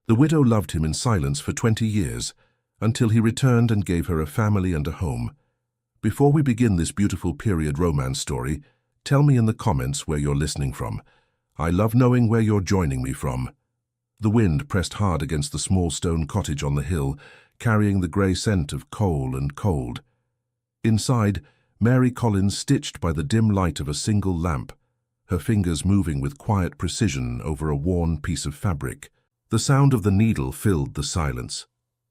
The widow loved him in silence for 20 years, until he returned and gave her a family and a home. Before we begin this beautiful period romance story, tell me in the comments where you're listening from. I love knowing where you're joining me from. The wind pressed hard against the small stone cottage on the hill, carrying the grey scent of coal and cold. Inside, Mary Collins stitched by the dim light of a single lamp, her fingers moving with quiet precision over a worn piece of fabric. The sound of the needle filled the silence.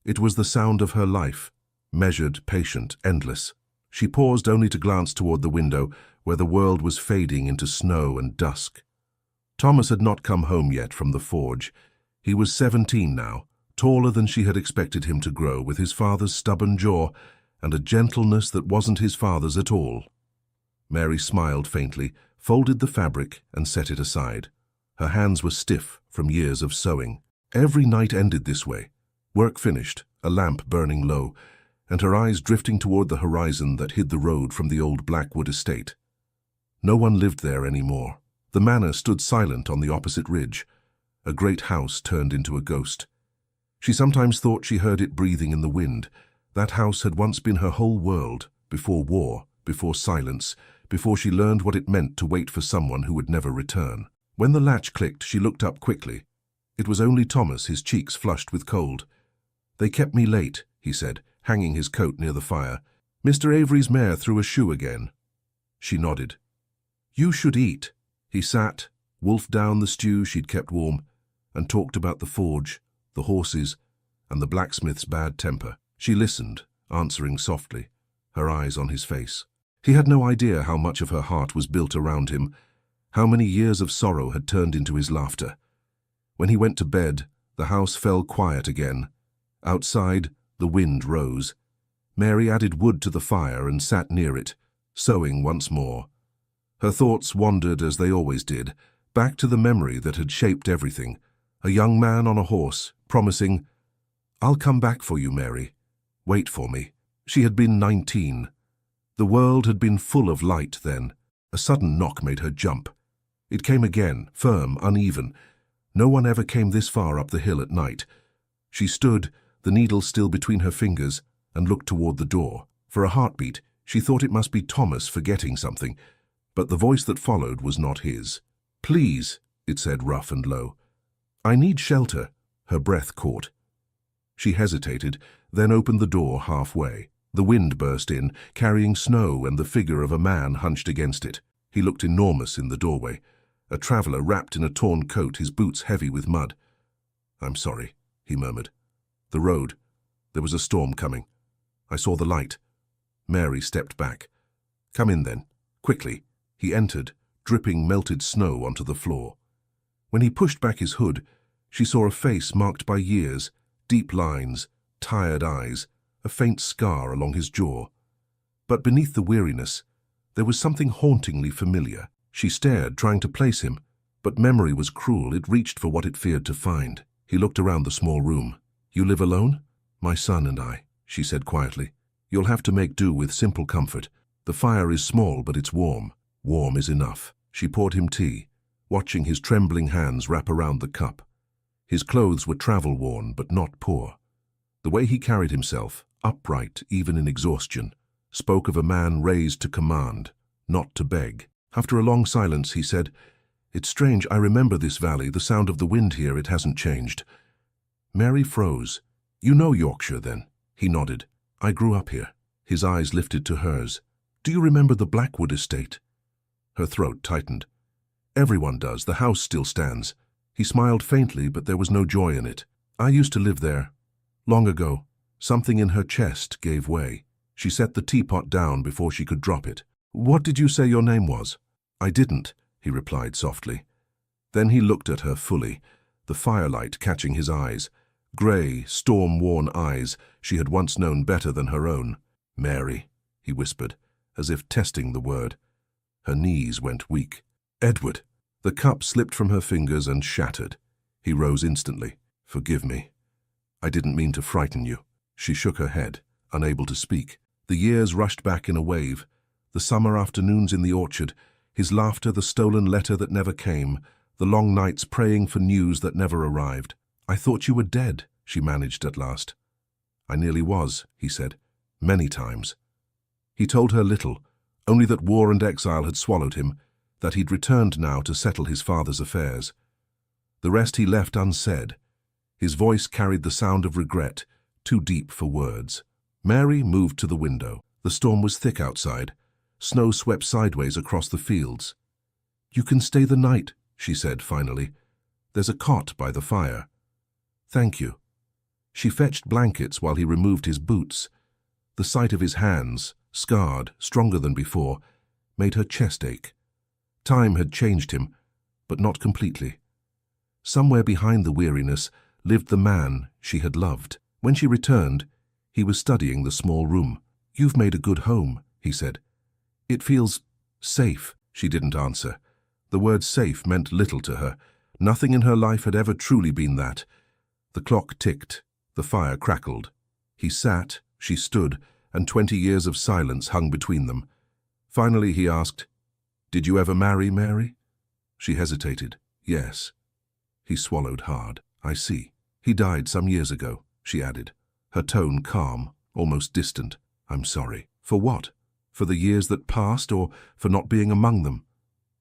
It was the sound of her life, measured, patient, endless. She paused only to glance toward the window, where the world was fading into snow and dusk. Thomas had not come home yet from the forge. He was 17 now, taller than she had expected him to grow, with his father's stubborn jaw and a gentleness that wasn't his father's at all. Mary smiled faintly, folded the fabric and set it aside. Her hands were stiff from years of sewing. Every night ended this way. Work finished, a lamp burning low, and her eyes drifting toward the horizon that hid the road from the old Blackwood estate. No one lived there anymore. The manor stood silent on the opposite ridge. A great house turned into a ghost. She sometimes thought she heard it breathing in the wind. That house had once been her whole world, before war, before silence, before she learned what it meant to wait for someone who would never return. When the latch clicked, she looked up quickly. It was only Thomas, his cheeks flushed with cold. "They kept me late," he said, hanging his coat near the fire. "Mr. Avery's mare threw a shoe again." She nodded. "You should eat." He sat, wolfed down the stew she'd kept warm, and talked about the forge, the horses, and the blacksmith's bad temper. She listened, answering softly, her eyes on his face. He had no idea how much of her heart was built around him, how many years of sorrow had turned into his laughter. When he went to bed, the house fell quiet again. Outside, the wind rose. Mary added wood to the fire and sat near it, sewing once more. Her thoughts wandered, as they always did, back to the memory that had shaped everything. A young man on a horse, promising, "I'll come back for you, Mary. Wait for me." She had been 19. The world had been full of light then. A sudden knock made her jump. It came again, firm, uneven. No one ever came this far up the hill at night. She stood, the needle still between her fingers, and looked toward the door. For a heartbeat, she thought it must be Thomas forgetting something, but the voice that followed was not his. "Please," it said, rough and low. "I need shelter." Her breath caught. She hesitated, then opened the door halfway. The wind burst in, carrying snow and the figure of a man hunched against it. He looked enormous in the doorway, a traveler wrapped in a torn coat, his boots heavy with mud. "I'm sorry," he murmured. "The road. There was a storm coming. I saw the light." Mary stepped back. "Come in then, quickly." He entered, dripping melted snow onto the floor. When he pushed back his hood, she saw a face marked by years, deep lines, tired eyes, a faint scar along his jaw. But beneath the weariness, there was something hauntingly familiar. She stared, trying to place him, but memory was cruel. It reached for what it feared to find. He looked around the small room. "You live alone?" "My son and I," she said quietly. "You'll have to make do with simple comfort. The fire is small, but it's warm. Warm is enough." She poured him tea, watching his trembling hands wrap around the cup. His clothes were travel-worn, but not poor. The way he carried himself, upright even in exhaustion, spoke of a man raised to command, not to beg. After a long silence, he said, "It's strange, I remember this valley, the sound of the wind here, it hasn't changed." Mary froze. "You know Yorkshire, then?" He nodded. "I grew up here." His eyes lifted to hers. "Do you remember the Blackwood estate?" Her throat tightened. "Everyone does. The house still stands." He smiled faintly, but there was no joy in it. "I used to live there. Long ago." Something in her chest gave way. She set the teapot down before she could drop it. "What did you say your name was?" "I didn't," he replied softly. Then he looked at her fully, the firelight catching his eyes. Grey, storm-worn eyes she had once known better than her own. "Mary," he whispered, as if testing the word. Her knees went weak. "Edward." The cup slipped from her fingers and shattered. He rose instantly. "Forgive me. I didn't mean to frighten you." She shook her head, unable to speak. The years rushed back in a wave. The summer afternoons in the orchard, his laughter, the stolen letter that never came, the long nights praying for news that never arrived. I thought you were dead, she managed at last. I nearly was, he said, many times. He told her little, only that war and exile had swallowed him, that he'd returned now to settle his father's affairs. The rest he left unsaid. His voice carried the sound of regret, too deep for words. Mary moved to the window. The storm was thick outside. Snow swept sideways across the fields. You can stay the night, she said finally. There's a cot by the fire. Thank you. She fetched blankets while he removed his boots. The sight of his hands, scarred, stronger than before, made her chest ache. Time had changed him, but not completely. Somewhere behind the weariness lived the man she had loved. When she returned, he was studying the small room. You've made a good home, he said. It feels safe, she didn't answer. The word safe meant little to her. Nothing in her life had ever truly been that. The clock ticked. The fire crackled. He sat, she stood, and 20 years of silence hung between them. Finally he asked, Did you ever marry, Mary? She hesitated. Yes. He swallowed hard. I see. He died some years ago, she added, her tone calm, almost distant. I'm sorry. For what? For the years that passed, or for not being among them?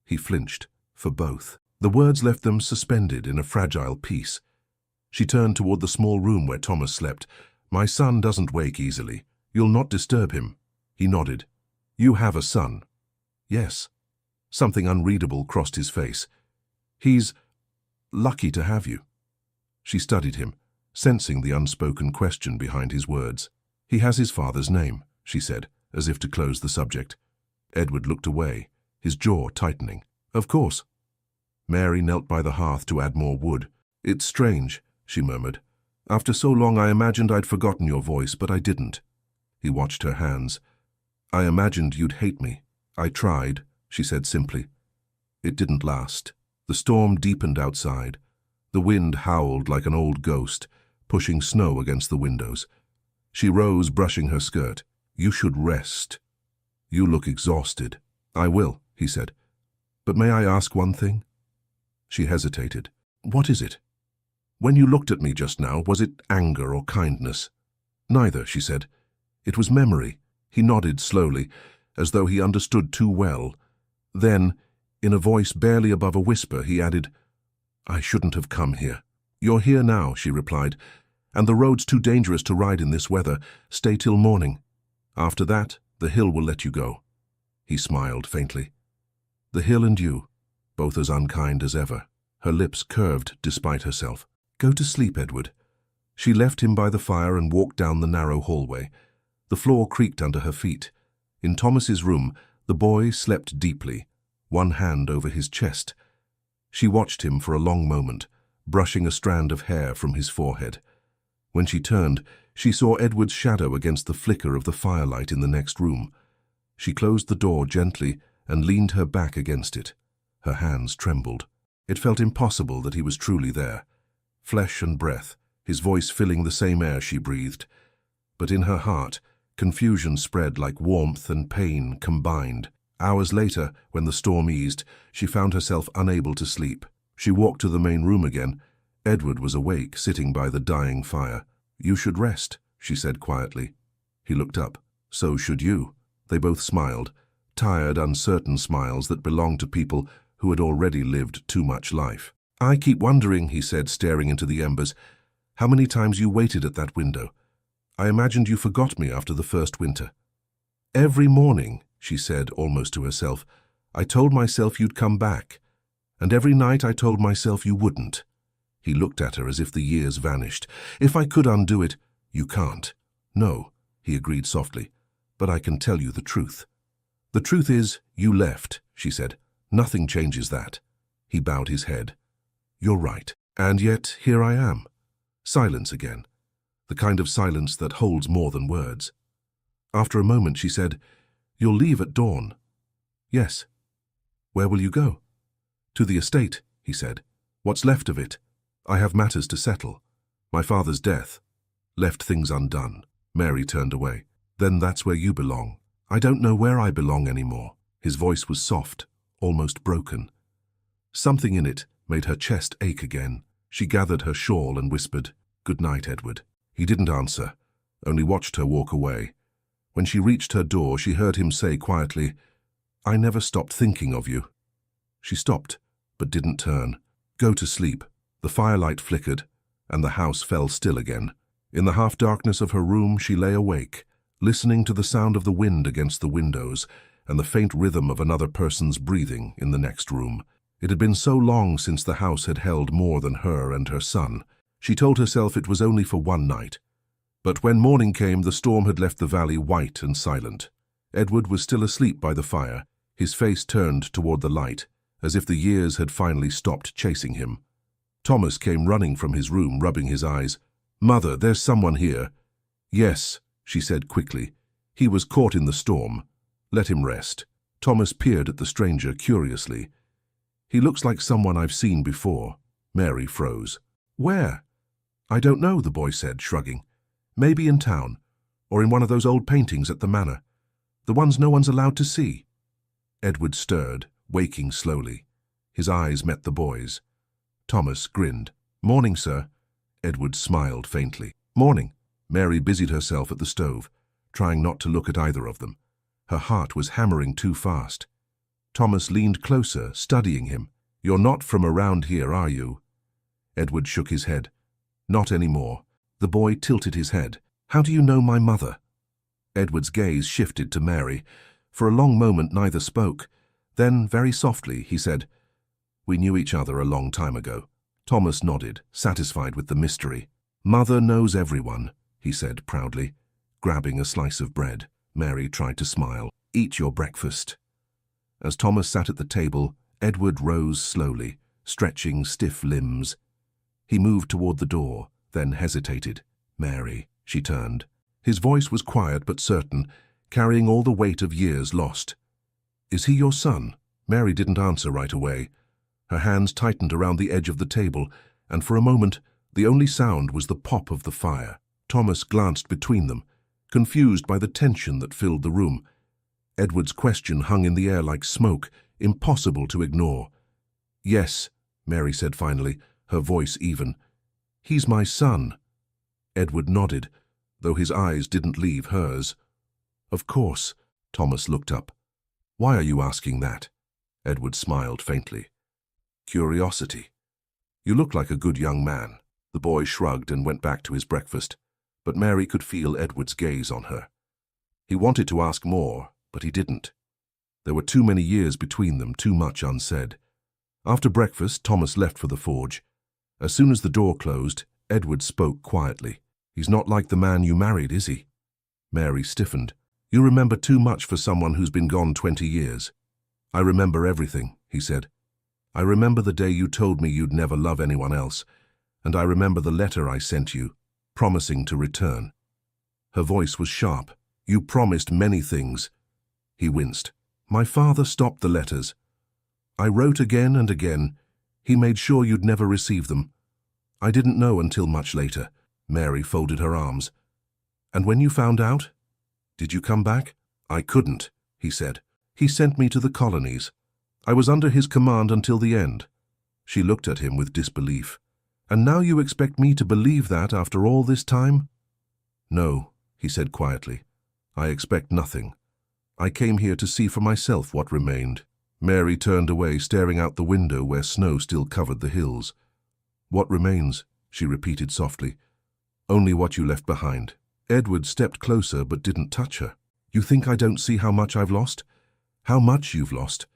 He flinched. For both. The words left them suspended in a fragile peace. She turned toward the small room where Thomas slept. My son doesn't wake easily. You'll not disturb him. He nodded. You have a son. Yes. Something unreadable crossed his face. He's lucky to have you. She studied him, sensing the unspoken question behind his words. He has his father's name, she said, as if to close the subject. Edward looked away, his jaw tightening. Of course. Mary knelt by the hearth to add more wood. It's strange, she murmured. After so long I imagined I'd forgotten your voice, but I didn't. He watched her hands. I imagined you'd hate me. I tried, she said simply. It didn't last. The storm deepened outside. The wind howled like an old ghost, pushing snow against the windows. She rose, brushing her skirt. You should rest. You look exhausted. I will, he said. But may I ask one thing? She hesitated. What is it? When you looked at me just now, was it anger or kindness? Neither, she said. It was memory. He nodded slowly, as though he understood too well. Then, in a voice barely above a whisper, he added, I shouldn't have come here. You're here now, she replied, and the road's too dangerous to ride in this weather. Stay till morning. After that, the hill will let you go. He smiled faintly. The hill and you, both as unkind as ever. Her lips curved despite herself. Go to sleep, Edward. She left him by the fire and walked down the narrow hallway. The floor creaked under her feet. In Thomas's room, the boy slept deeply, one hand over his chest. She watched him for a long moment, brushing a strand of hair from his forehead. When she turned, she saw Edward's shadow against the flicker of the firelight in the next room. She closed the door gently and leaned her back against it. Her hands trembled. It felt impossible that he was truly there. Flesh and breath, his voice filling the same air she breathed. But in her heart, confusion spread like warmth and pain combined. Hours later, when the storm eased, she found herself unable to sleep. She walked to the main room again. Edward was awake, sitting by the dying fire. You should rest, she said quietly. He looked up. So should you. They both smiled, tired, uncertain smiles that belonged to people who had already lived too much life. I keep wondering, he said, staring into the embers, how many times you waited at that window. I imagined you forgot me after the first winter. Every morning, she said, almost to herself, I told myself you'd come back. And every night I told myself you wouldn't. He looked at her as if the years vanished. If I could undo it, you can't. No, he agreed softly, but I can tell you the truth. The truth is, you left, she said. Nothing changes that. He bowed his head. You're right. And yet, here I am. Silence again. The kind of silence that holds more than words. After a moment, she said, You'll leave at dawn. Yes. Where will you go? To the estate, he said. What's left of it? I have matters to settle. My father's death left things undone. Mary turned away. Then that's where you belong. I don't know where I belong anymore. His voice was soft, almost broken. Something in it made her chest ache again. She gathered her shawl and whispered, "Good night, Edward." He didn't answer, only watched her walk away. When she reached her door, she heard him say quietly, "I never stopped thinking of you." She stopped, but didn't turn. "Go to sleep." The firelight flickered, and the house fell still again. In the half-darkness of her room, she lay awake, listening to the sound of the wind against the windows and the faint rhythm of another person's breathing in the next room. It had been so long since the house had held more than her and her son. She told herself it was only for one night. But when morning came, the storm had left the valley white and silent. Edward was still asleep by the fire, his face turned toward the light, as if the years had finally stopped chasing him. Thomas came running from his room, rubbing his eyes. "Mother, there's someone here." "Yes," she said quickly. "He was caught in the storm. Let him rest." Thomas peered at the stranger curiously. "He looks like someone I've seen before." Mary froze. "Where?" "I don't know," the boy said, shrugging. "Maybe in town, or in one of those old paintings at the manor. The ones no one's allowed to see." Edward stirred, waking slowly. His eyes met the boy's. Thomas grinned. "Morning, sir." Edward smiled faintly. "Morning." Mary busied herself at the stove, trying not to look at either of them. Her heart was hammering too fast. Thomas leaned closer, studying him. "You're not from around here, are you?" Edward shook his head. "Not anymore." The boy tilted his head. "How do you know my mother?" Edward's gaze shifted to Mary. For a long moment neither spoke. Then, very softly, he said, "We knew each other a long time ago." Thomas nodded, satisfied with the mystery. "Mother knows everyone," he said proudly, grabbing a slice of bread. Mary tried to smile. "Eat your breakfast." As Thomas sat at the table, Edward rose slowly, stretching stiff limbs. He moved toward the door, then hesitated. "Mary," she turned. His voice was quiet but certain, carrying all the weight of years lost. "Is he your son?" Mary didn't answer right away. Her hands tightened around the edge of the table, and for a moment, the only sound was the pop of the fire. Thomas glanced between them, confused by the tension that filled the room. Edward's question hung in the air like smoke, impossible to ignore. "Yes," Mary said finally, her voice even. "He's my son." Edward nodded, though his eyes didn't leave hers. "Of course." Thomas looked up. "Why are you asking that?" Edward smiled faintly. "Curiosity. You look like a good young man." The boy shrugged and went back to his breakfast, but Mary could feel Edward's gaze on her. He wanted to ask more, but he didn't. There were too many years between them, too much unsaid. After breakfast, Thomas left for the forge. As soon as the door closed, Edward spoke quietly. "He's not like the man you married, is he?" Mary stiffened. "You remember too much for someone who's been gone 20 years. "I remember everything," he said. "I remember the day you told me you'd never love anyone else, and I remember the letter I sent you, promising to return." Her voice was sharp. "You promised many things." He winced. "My father stopped the letters. I wrote again and again. He made sure you'd never receive them. I didn't know until much later." Mary folded her arms. "And when you found out? Did you come back?" "I couldn't," he said. "He sent me to the colonies. I was under his command until the end." She looked at him with disbelief. "And now you expect me to believe that after all this time?" "No," he said quietly. "I expect nothing. I came here to see for myself what remained." Mary turned away, staring out the window where snow still covered the hills. "What remains?" she repeated softly. "Only what you left behind." Edward stepped closer but didn't touch her. "You think I don't see how much I've lost? How much you've lost?"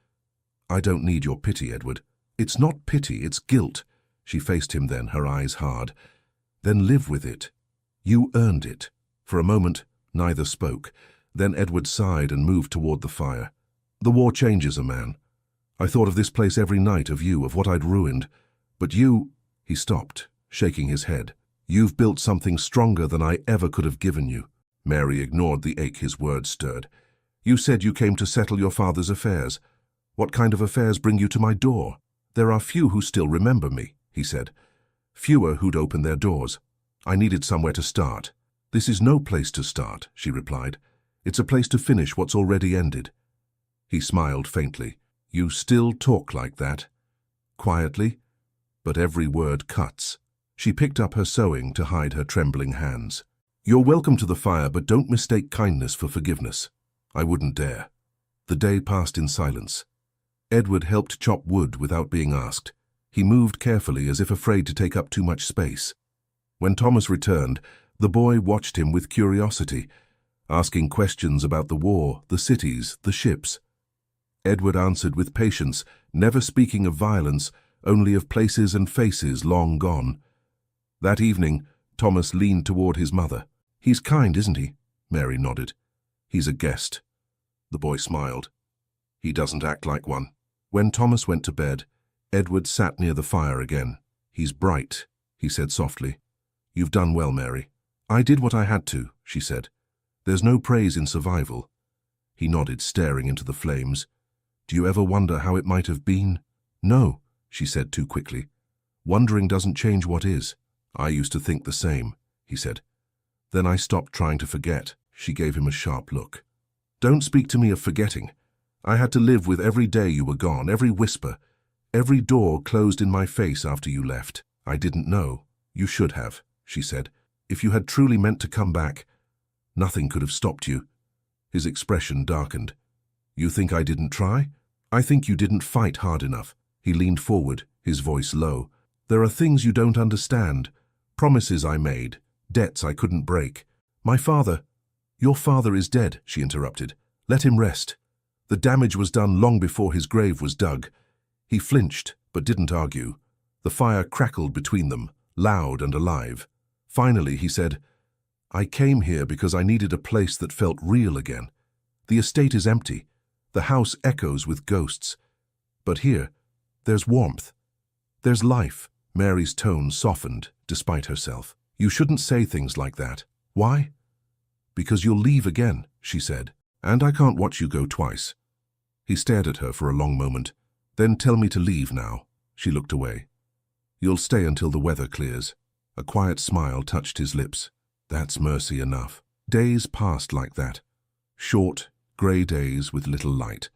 "I don't need your pity, Edward." "It's not pity, it's guilt." She faced him then, her eyes hard. "Then live with it. You earned it." For a moment, neither spoke. Then Edward sighed and moved toward the fire. "The war changes a man. I thought of this place every night, of you, of what I'd ruined. But you—" He stopped, shaking his head. "You've built something stronger than I ever could have given you." Mary ignored the ache his words stirred. "You said you came to settle your father's affairs. What kind of affairs bring you to my door?" "There are few who still remember me," he said. "Fewer who'd open their doors. I needed somewhere to start." "This is no place to start," she replied. "It's a place to finish what's already ended." He smiled faintly. "You still talk like that." "Quietly. but every word cuts. She picked up her sewing to hide her trembling hands. "You're welcome to the fire, but don't mistake kindness for forgiveness. I wouldn't dare." The day passed in silence. Edward helped chop wood without being asked. He moved carefully as if afraid to take up too much space. When Thomas returned, the boy watched him with curiosity, asking questions about the war, the cities, the ships. Edward answered with patience, never speaking of violence, only of places and faces long gone. That evening, Thomas leaned toward his mother. "He's kind, isn't he?" Mary nodded. "He's a guest." The boy smiled. "He doesn't act like one." When Thomas went to bed, Edward sat near the fire again. "He's bright," he said softly. "You've done well, Mary." "I did what I had to," she said. "There's no praise in survival." He nodded, staring into the flames. "Do you ever wonder how it might have been?" "No," she said too quickly. "Wondering doesn't change what is." "I used to think the same," he said. "Then I stopped trying to forget." She gave him a sharp look. "Don't speak to me of forgetting. I had to live with every day you were gone, every whisper, every door closed in my face after you left. I didn't know. You should have," she said. "If you had truly meant to come back, nothing could have stopped you." His expression darkened. "You think I didn't try? I think you didn't fight hard enough." He leaned forward, his voice low. "There are things you don't understand. Promises I made, debts I couldn't break. My father—" "Your father is dead," she interrupted. "Let him rest. The damage was done long before his grave was dug." He flinched, but didn't argue. The fire crackled between them, loud and alive. Finally, he said, "I came here because I needed a place that felt real again. The estate is empty. The house echoes with ghosts. But here, there's warmth. There's life." Mary's tone softened, despite herself. "You shouldn't say things like that." "Why?" "Because you'll leave again," she said. "And I can't watch you go twice." He stared at her for a long moment. "Then tell me to leave now." She looked away. "You'll stay until the weather clears." A quiet smile touched his lips. "That's mercy enough." Days passed like that. Short, grey days with little light.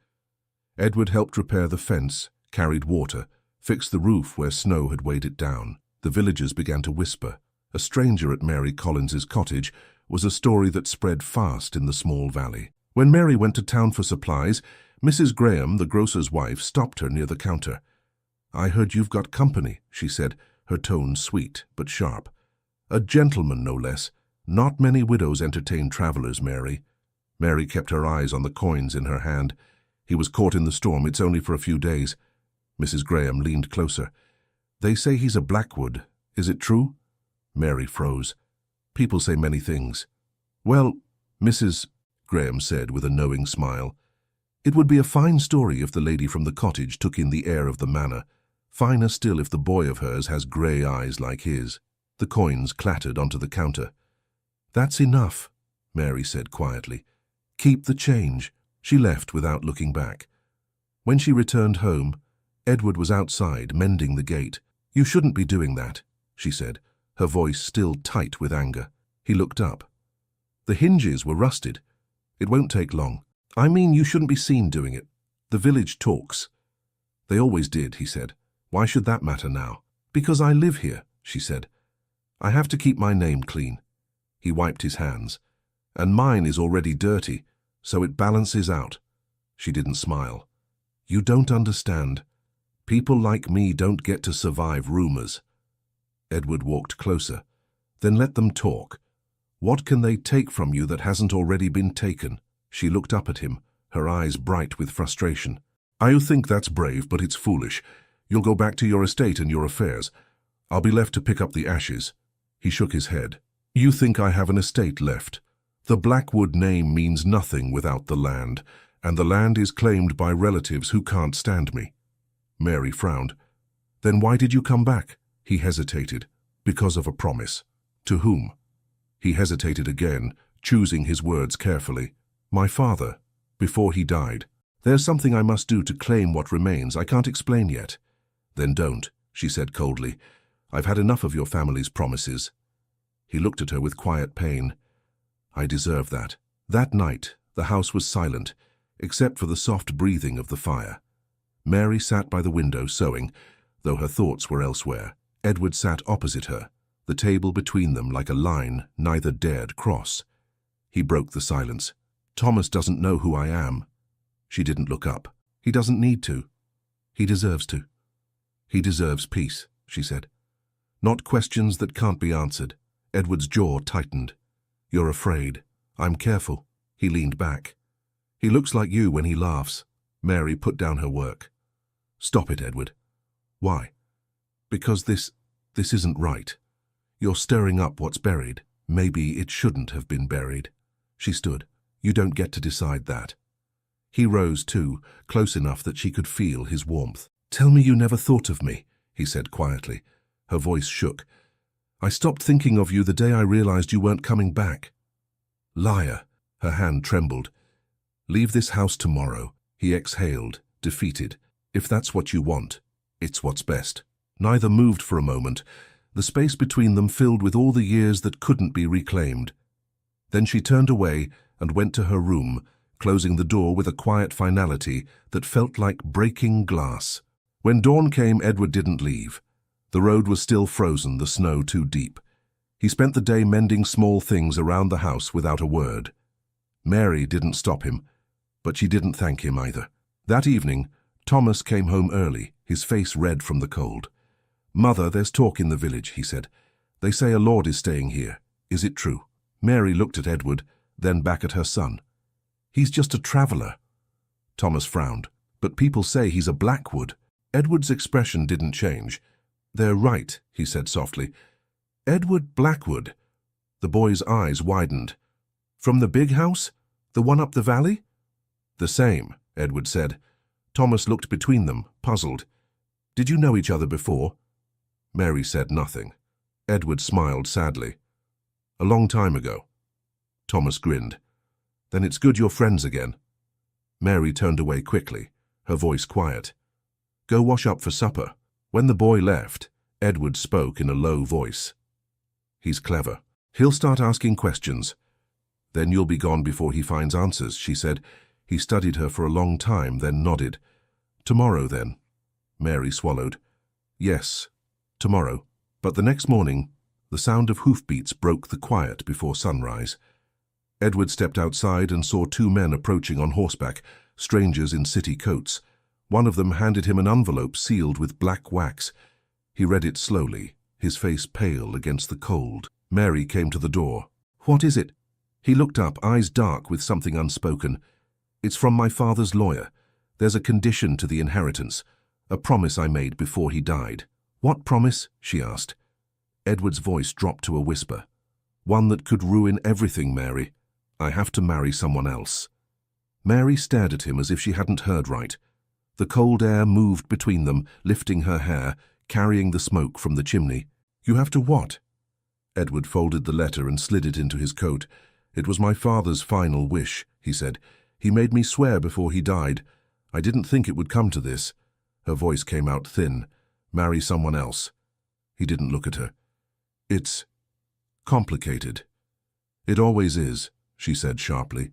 Edward helped repair the fence, carried water, fixed the roof where snow had weighed it down. The villagers began to whisper. A stranger at Mary Collins's cottage was a story that spread fast in the small valley. When Mary went to town for supplies, Mrs. Graham, the grocer's wife, stopped her near the counter. "I heard you've got company," she said, her tone sweet but sharp. "A gentleman, no less. Not many widows entertain travelers, Mary." Mary kept her eyes on the coins in her hand. "He was caught in the storm. It's only for a few days." Mrs. Graham leaned closer. "They say he's a Blackwood. Is it true?" Mary froze. "People say many things." "Well," Mrs. Graham said with a knowing smile, "it would be a fine story if the lady from the cottage took in the air of the manor. Finer still if the boy of hers has grey eyes like his." The coins clattered onto the counter. "That's enough," Mary said quietly. "Keep the change." She left without looking back. When she returned home, Edward was outside, mending the gate. "You shouldn't be doing that," she said, her voice still tight with anger. He looked up. "The hinges were rusted. It won't take long." "I mean, you shouldn't be seen doing it. The village talks." "They always did," he said. "Why should that matter now?" "Because I live here," she said. "I have to keep my name clean." He wiped his hands. "And mine is already dirty, so it balances out." She didn't smile. "You don't understand. People like me don't get to survive rumors." Edward walked closer. "Then let them talk. What can they take from you that hasn't already been taken?" She looked up at him, her eyes bright with frustration. "I think that's brave, but it's foolish. You'll go back to your estate and your affairs. I'll be left to pick up the ashes." He shook his head. "You think I have an estate left? The Blackwood name means nothing without the land, and the land is claimed by relatives who can't stand me." Mary frowned. "Then why did you come back?" He hesitated. "Because of a promise." "To whom?" He hesitated again, choosing his words carefully. "My father, before he died. There's something I must do to claim what remains. I can't explain yet." "Then don't," she said coldly. "I've had enough of your family's promises." He looked at her with quiet pain. "I deserve that." That night, the house was silent, except for the soft breathing of the fire. Mary sat by the window sewing. though her thoughts were elsewhere. Edward sat opposite her, the table between them like a line neither dared cross. He broke the silence. "Thomas doesn't know who I am." She didn't look up. "He doesn't need to. He deserves to. He deserves peace," she said. "Not questions that can't be answered." Edward's jaw tightened. "You're afraid. I'm careful." He leaned back. "He looks like you when he laughs." Mary put down her work. "Stop it, Edward." "Why?" "Because this isn't right. You're stirring up what's buried. Maybe it shouldn't have been buried." She stood. "You don't get to decide that." He rose too, close enough that she could feel his warmth. "Tell me you never thought of me," he said quietly. Her voice shook. "I stopped thinking of you the day I realized you weren't coming back." "Liar." Her hand trembled. "Leave this house tomorrow." He exhaled, defeated. "If that's what you want, it's what's best." Neither moved for a moment, the space between them filled with all the years that couldn't be reclaimed. Then she turned away and went to her room, closing the door with a quiet finality that felt like breaking glass. When dawn came, Edward didn't leave. The road was still frozen, the snow too deep. He spent the day mending small things around the house without a word. Mary didn't stop him, but she didn't thank him either. That evening, Thomas came home early, his face red from the cold. "Mother, there's talk in the village," he said. "They say a lord is staying here. Is it true?" Mary looked at Edward, then back at her son. "He's just a traveller." Thomas frowned. "But people say he's a Blackwood." Edward's expression didn't change. "They're right," he said softly. "Edward Blackwood." The boy's eyes widened. "From the big house? The one up the valley?" "The same," Edward said. Thomas looked between them, puzzled. "Did you know each other before?" Mary said nothing. Edward smiled sadly. "A long time ago." Thomas grinned. "Then it's good you're friends again." Mary turned away quickly, her voice quiet. "Go wash up for supper." When the boy left, Edward spoke in a low voice. "He's clever. He'll start asking questions. Then you'll be gone before he finds answers," she said. He studied her for a long time, then nodded. "Tomorrow, then?" Mary swallowed. "Yes, tomorrow." But the next morning, the sound of hoofbeats broke the quiet before sunrise. Edward stepped outside and saw two men approaching on horseback, strangers in city coats. One of them handed him an envelope sealed with black wax. He read it slowly, his face pale against the cold. Mary came to the door. "What is it?" He looked up, eyes dark with something unspoken. "It's from my father's lawyer. There's a condition to the inheritance, a promise I made before he died." "What promise?" she asked. Edward's voice dropped to a whisper. "One that could ruin everything, Mary. I have to marry someone else." Mary stared at him as if she hadn't heard right. The cold air moved between them, lifting her hair, carrying the smoke from the chimney. "You have to what?" Edward folded the letter and slid it into his coat. "It was my father's final wish," he said. "He made me swear before he died. I didn't think it would come to this." Her voice came out thin. "Marry someone else." He didn't look at her. "It's complicated." "It always is," she said sharply.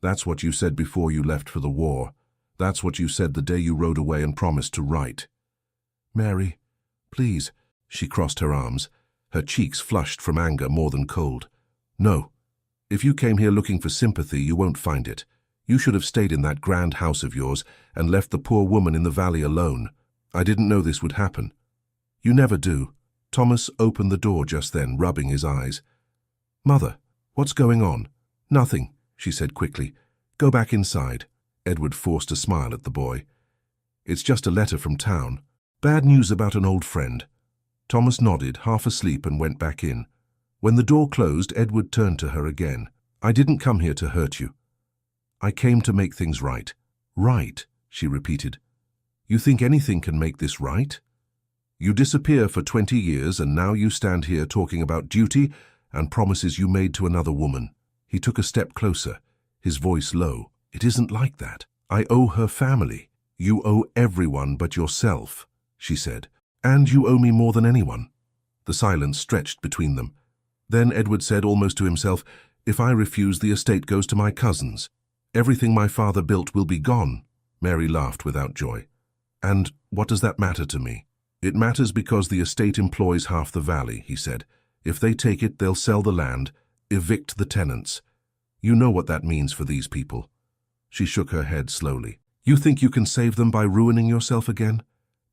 "That's what you said before you left for the war. That's what you said the day you rode away and promised to write." "Mary, please." She crossed her arms. Her cheeks flushed from anger more than cold. "No. If you came here looking for sympathy, you won't find it. You should have stayed in that grand house of yours and left the poor woman in the valley alone. I didn't know this would happen." "You never do." Thomas opened the door just then, rubbing his eyes. "Mother, what's going on?" "Nothing," she said quickly. "Go back inside." Edward forced a smile at the boy. "It's just a letter from town. Bad news about an old friend." Thomas nodded, half asleep, and went back in. When the door closed, Edward turned to her again. "I didn't come here to hurt you. I came to make things right." "Right," she repeated. "You think anything can make this right? You disappear for 20 years and now you stand here talking about duty and promises you made to another woman." He took a step closer, his voice low. "It isn't like that. I owe her family. You owe everyone but yourself," she said. "And you owe me more than anyone." The silence stretched between them. Then Edward said almost to himself, "If I refuse, the estate goes to my cousins. Everything my father built will be gone." Mary laughed without joy. "And what does that matter to me?" It matters because the estate employs half the valley, he said. If they take it, they'll sell the land, evict the tenants. You know what that means for these people. She shook her head slowly. You think you can save them by ruining yourself again?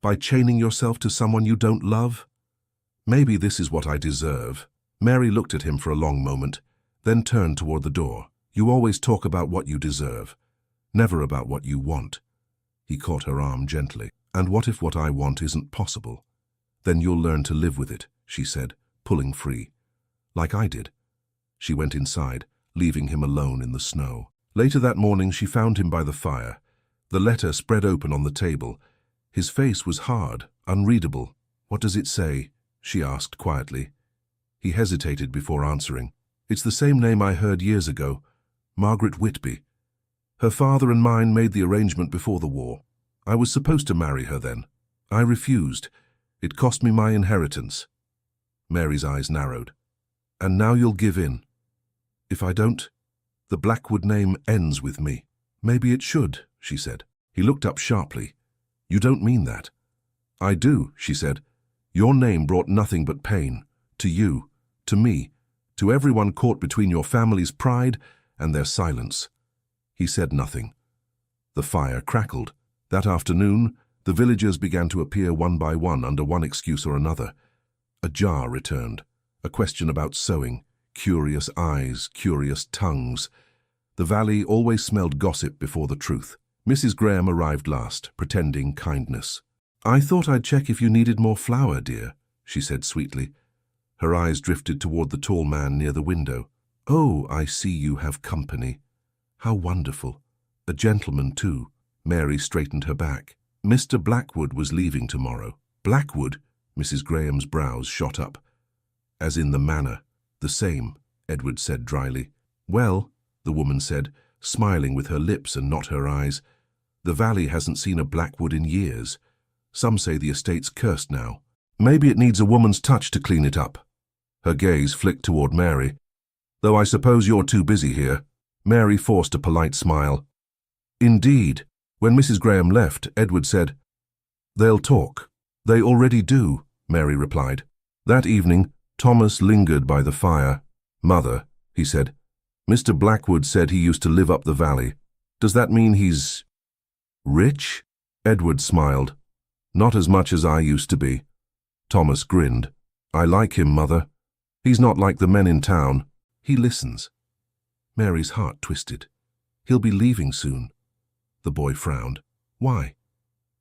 By chaining yourself to someone you don't love? Maybe this is what I deserve. Mary looked at him for a long moment, then turned toward the door. You always talk about what you deserve, never about what you want. He caught her arm gently. And what if what I want isn't possible? Then you'll learn to live with it, she said, pulling free. Like I did. She went inside, leaving him alone in the snow. Later that morning she found him by the fire, the letter spread open on the table. His face was hard, unreadable. What does it say? She asked quietly. He hesitated before answering. It's the same name I heard years ago, Margaret Whitby. Her father and mine made the arrangement before the war. I was supposed to marry her then. I refused. It cost me my inheritance. Mary's eyes narrowed. And now you'll give in. If I don't, the Blackwood name ends with me. Maybe it should, she said. He looked up sharply. You don't mean that. I do, she said. Your name brought nothing but pain. To you, to me, to everyone caught between your family's pride and their silence. He said nothing. The fire crackled. That afternoon, the villagers began to appear one by one under one excuse or another. A jar returned, a question about sewing, curious eyes, curious tongues. The valley always smelled gossip before the truth. Mrs. Graham arrived last, pretending kindness. I thought I'd check if you needed more flour, dear, she said sweetly. Her eyes drifted toward the tall man near the window. Oh, I see you have company. How wonderful. A gentleman, too. Mary straightened her back. Mr. Blackwood was leaving tomorrow. Blackwood? Mrs. Graham's brows shot up. As in the manor. The same, Edward said dryly. Well, the woman said, smiling with her lips and not her eyes, the valley hasn't seen a Blackwood in years. Some say the estate's cursed now. Maybe it needs a woman's touch to clean it up. Her gaze flicked toward Mary. Though I suppose you're too busy here. Mary forced a polite smile. Indeed. When Mrs. Graham left, Edward said, They'll talk. They already do, Mary replied. That evening, Thomas lingered by the fire. Mother, he said, Mr. Blackwood said he used to live up the valley. Does that mean he's rich? Edward smiled. Not as much as I used to be. Thomas grinned. I like him, Mother. He's not like the men in town. He listens. Mary's heart twisted. He'll be leaving soon. The boy frowned. Why?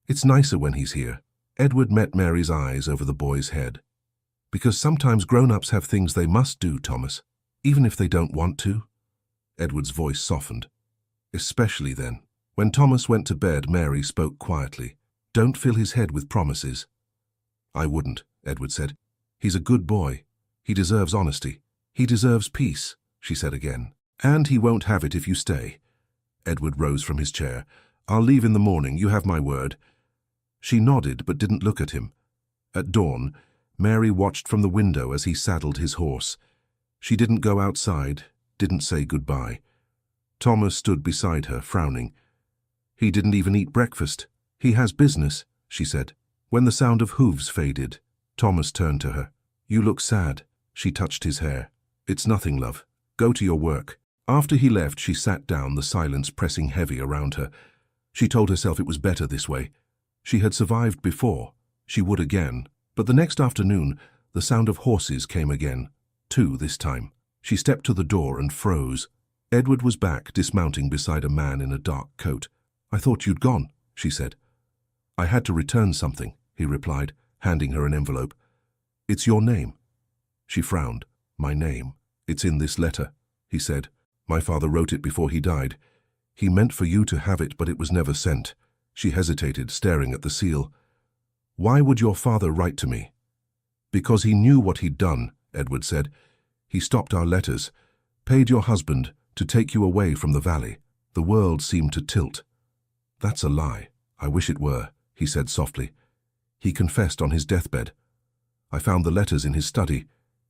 It's nicer when he's here. Edward met Mary's eyes over the boy's head. Because sometimes grown-ups have things they must do, Thomas, even if they don't want to. Edward's voice softened. Especially then. When Thomas went to bed, Mary spoke quietly. Don't fill his head with promises. I wouldn't, Edward said. He's a good boy. He deserves honesty. He deserves peace, she said again. And he won't have it if you stay. Edward rose from his chair. I'll leave in the morning, you have my word. She nodded but didn't look at him. At dawn, Mary watched from the window as he saddled his horse. She didn't go outside, didn't say goodbye. Thomas stood beside her, frowning. He didn't even eat breakfast. He has business, she said. When the sound of hooves faded, Thomas turned to her. You look sad. She touched his hair. It's nothing, love. Go to your work. After he left, she sat down, the silence pressing heavy around her. She told herself it was better this way. She had survived before. She would again. But the next afternoon, the sound of horses came again. 2 this time. She stepped to the door and froze. Edward was back, dismounting beside a man in a dark coat. I thought you'd gone, she said. I had to return something, he replied, handing her an envelope. It's your name. She frowned. My name. It's in this letter, he said. My father wrote it before he died. He meant for you to have it, but it was never sent. She hesitated, staring at the seal. Why would your father write to me? Because he knew what he'd done, Edward said. He stopped our letters, paid your husband to take you away from the valley. The world seemed to tilt. That's a lie. I wish it were, he said softly. He confessed on his deathbed. I found the letters in his study.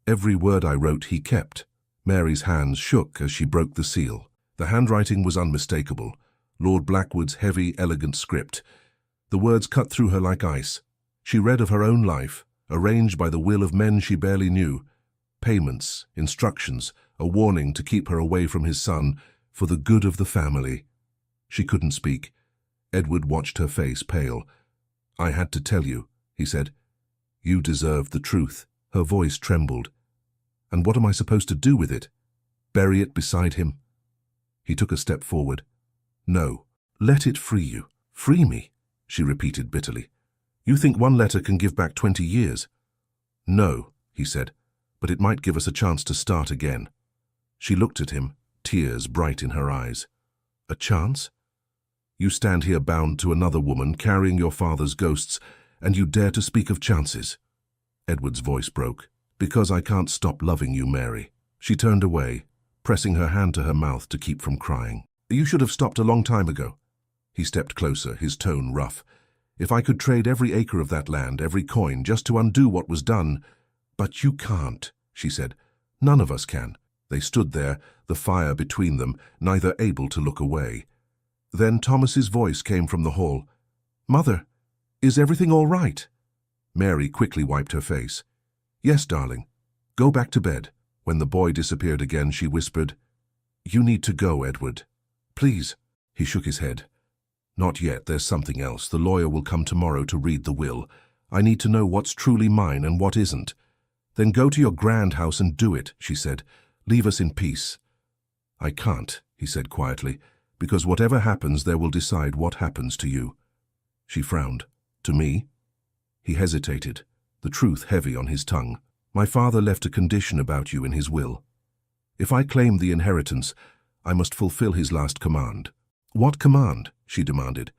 Every word I wrote he kept. Mary's hands shook as she broke the seal. The handwriting was unmistakable. Lord Blackwood's heavy, elegant script. The words cut through her like ice. She read of her own life, arranged by the will of men she barely knew. Payments, instructions, a warning to keep her away from his son, for the good of the family. She couldn't speak. Edward watched her face pale. "I had to tell you," he said. "You deserved the truth." Her voice trembled. "And what am I supposed to do with it? Bury it beside him?" He took a step forward. "No, let it free you." "Free me?" she repeated bitterly. "You think one letter can give back 20 years? "No," he said, "but it might give us a chance to start again." She looked at him, tears bright in her eyes. "A chance? You stand here bound to another woman, carrying your father's ghosts, and you dare to speak of chances?" Edward's voice broke. "Because I can't stop loving you, Mary." She turned away, pressing her hand to her mouth to keep from crying. "You should have stopped a long time ago." He stepped closer, his tone rough. "If I could trade every acre of that land, every coin, just to undo what was done—" "But you can't," she said. "None of us can." They stood there, the fire between them, neither able to look away. Then Thomas's voice came from the hall. "Mother, is everything all right?" Mary quickly wiped her face. "Yes, darling. Go back to bed." When the boy disappeared again, she whispered, "You need to go, Edward. Please." He shook his head. "Not yet, there's something else. The lawyer will come tomorrow to read the will. I need to know what's truly mine and what isn't." "Then go to your grand house and do it," she said. "Leave us in peace." "I can't," he said quietly, "because whatever happens there will decide what happens to you." She frowned. "To me?" He hesitated, the truth heavy on his tongue. "My father left a condition about you in his will. If I claim the inheritance, I must fulfill his last command." "What command?" she demanded.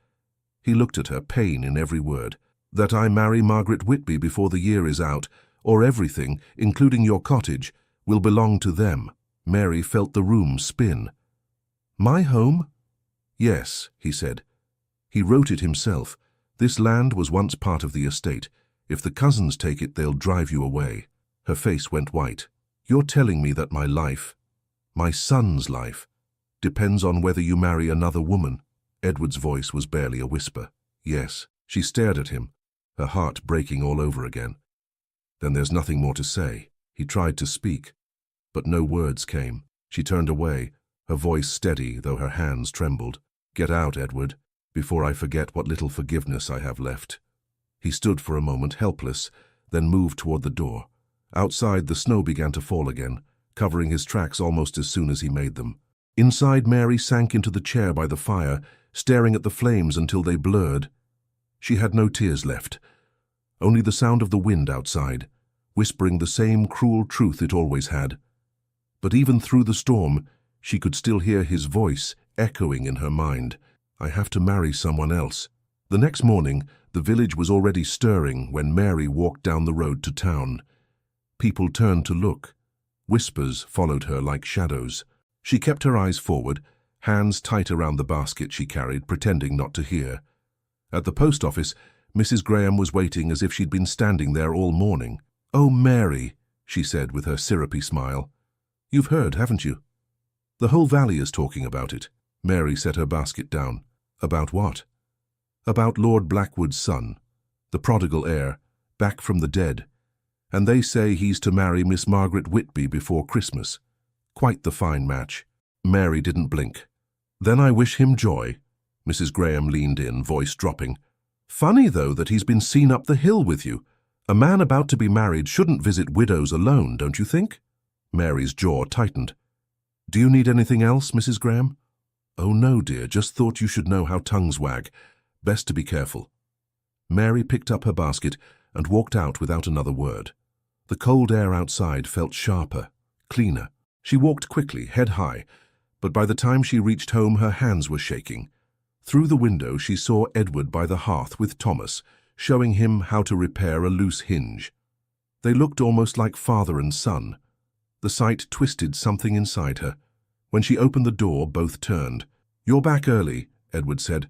He looked at her, pain in every word. "That I marry Margaret Whitby before the year is out, or everything, including your cottage, will belong to them." Mary felt the room spin. "My home?" "Yes," he said. "He wrote it himself. This land was once part of the estate. If the cousins take it, they'll drive you away." Her face went white. "You're telling me that my life, my son's life, depends on whether you marry another woman?" Edward's voice was barely a whisper. "Yes." She stared at him, her heart breaking all over again. "Then there's nothing more to say." He tried to speak, but no words came. She turned away, her voice steady, though her hands trembled. "Get out, Edward, before I forget what little forgiveness I have left." He stood for a moment, helpless, then moved toward the door. Outside, the snow began to fall again, covering his tracks almost as soon as he made them. Inside, Mary sank into the chair by the fire, staring at the flames until they blurred. She had no tears left, only the sound of the wind outside, whispering the same cruel truth it always had. But even through the storm, she could still hear his voice echoing in her mind. "I have to marry someone else." The next morning, the village was already stirring when Mary walked down the road to town. People turned to look. Whispers followed her like shadows. She kept her eyes forward, hands tight around the basket she carried, pretending not to hear. At the post office, Mrs. Graham was waiting as if she'd been standing there all morning. "Oh, Mary," she said with her syrupy smile. "You've heard, haven't you? The whole valley is talking about it." Mary set her basket down. "About what?" "About Lord Blackwood's son, the prodigal heir, back from the dead. And they say he's to marry Miss Margaret Whitby before Christmas. Quite the fine match." Mary didn't blink. "Then I wish him joy." Mrs. Graham leaned in, voice dropping. "Funny, though, that he's been seen up the hill with you. A man about to be married shouldn't visit widows alone, don't you think?" Mary's jaw tightened. "Do you need anything else, Mrs. Graham?" "Oh, no, dear, just thought you should know how tongues wag. Best to be careful." Mary picked up her basket and walked out without another word. The cold air outside felt sharper, cleaner. She walked quickly, head high, but by the time she reached home her hands were shaking. Through the window she saw Edward by the hearth with Thomas, showing him how to repair a loose hinge. They looked almost like father and son. The sight twisted something inside her. When she opened the door, both turned. "You're back early," Edward said.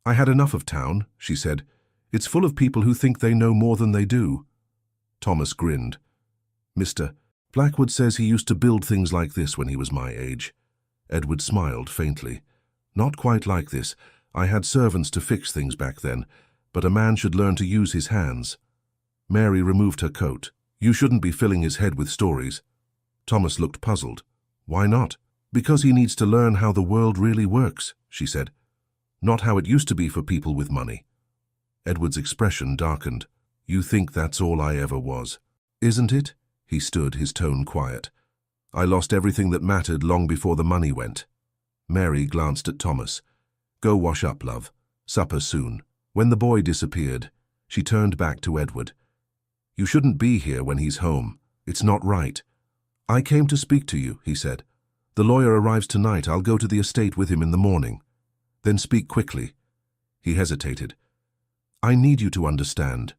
"I had enough of town," she said. "It's full of people who think they know more than they do." Thomas grinned. "Mr. Blackwood says he used to build things like this when he was my age." Edward smiled faintly. "Not quite like this. I had servants to fix things back then, but a man should learn to use his hands. Mary removed her coat. You shouldn't be filling his head with stories. Thomas looked puzzled. Why not? Because he needs to learn how the world really works, she said. Not how it used to be for people with money. Edward's expression darkened. You think that's all I ever was, isn't it? He stood, his tone quiet. I lost everything that mattered long before the money went. Mary glanced at Thomas. Go wash up, love. Supper soon. When the boy disappeared, she turned back to Edward. You shouldn't be here when he's home. It's not right. I came to speak to you, he said. The lawyer arrives tonight. I'll go to the estate with him in the morning. Then speak quickly. He hesitated. I need you to understand.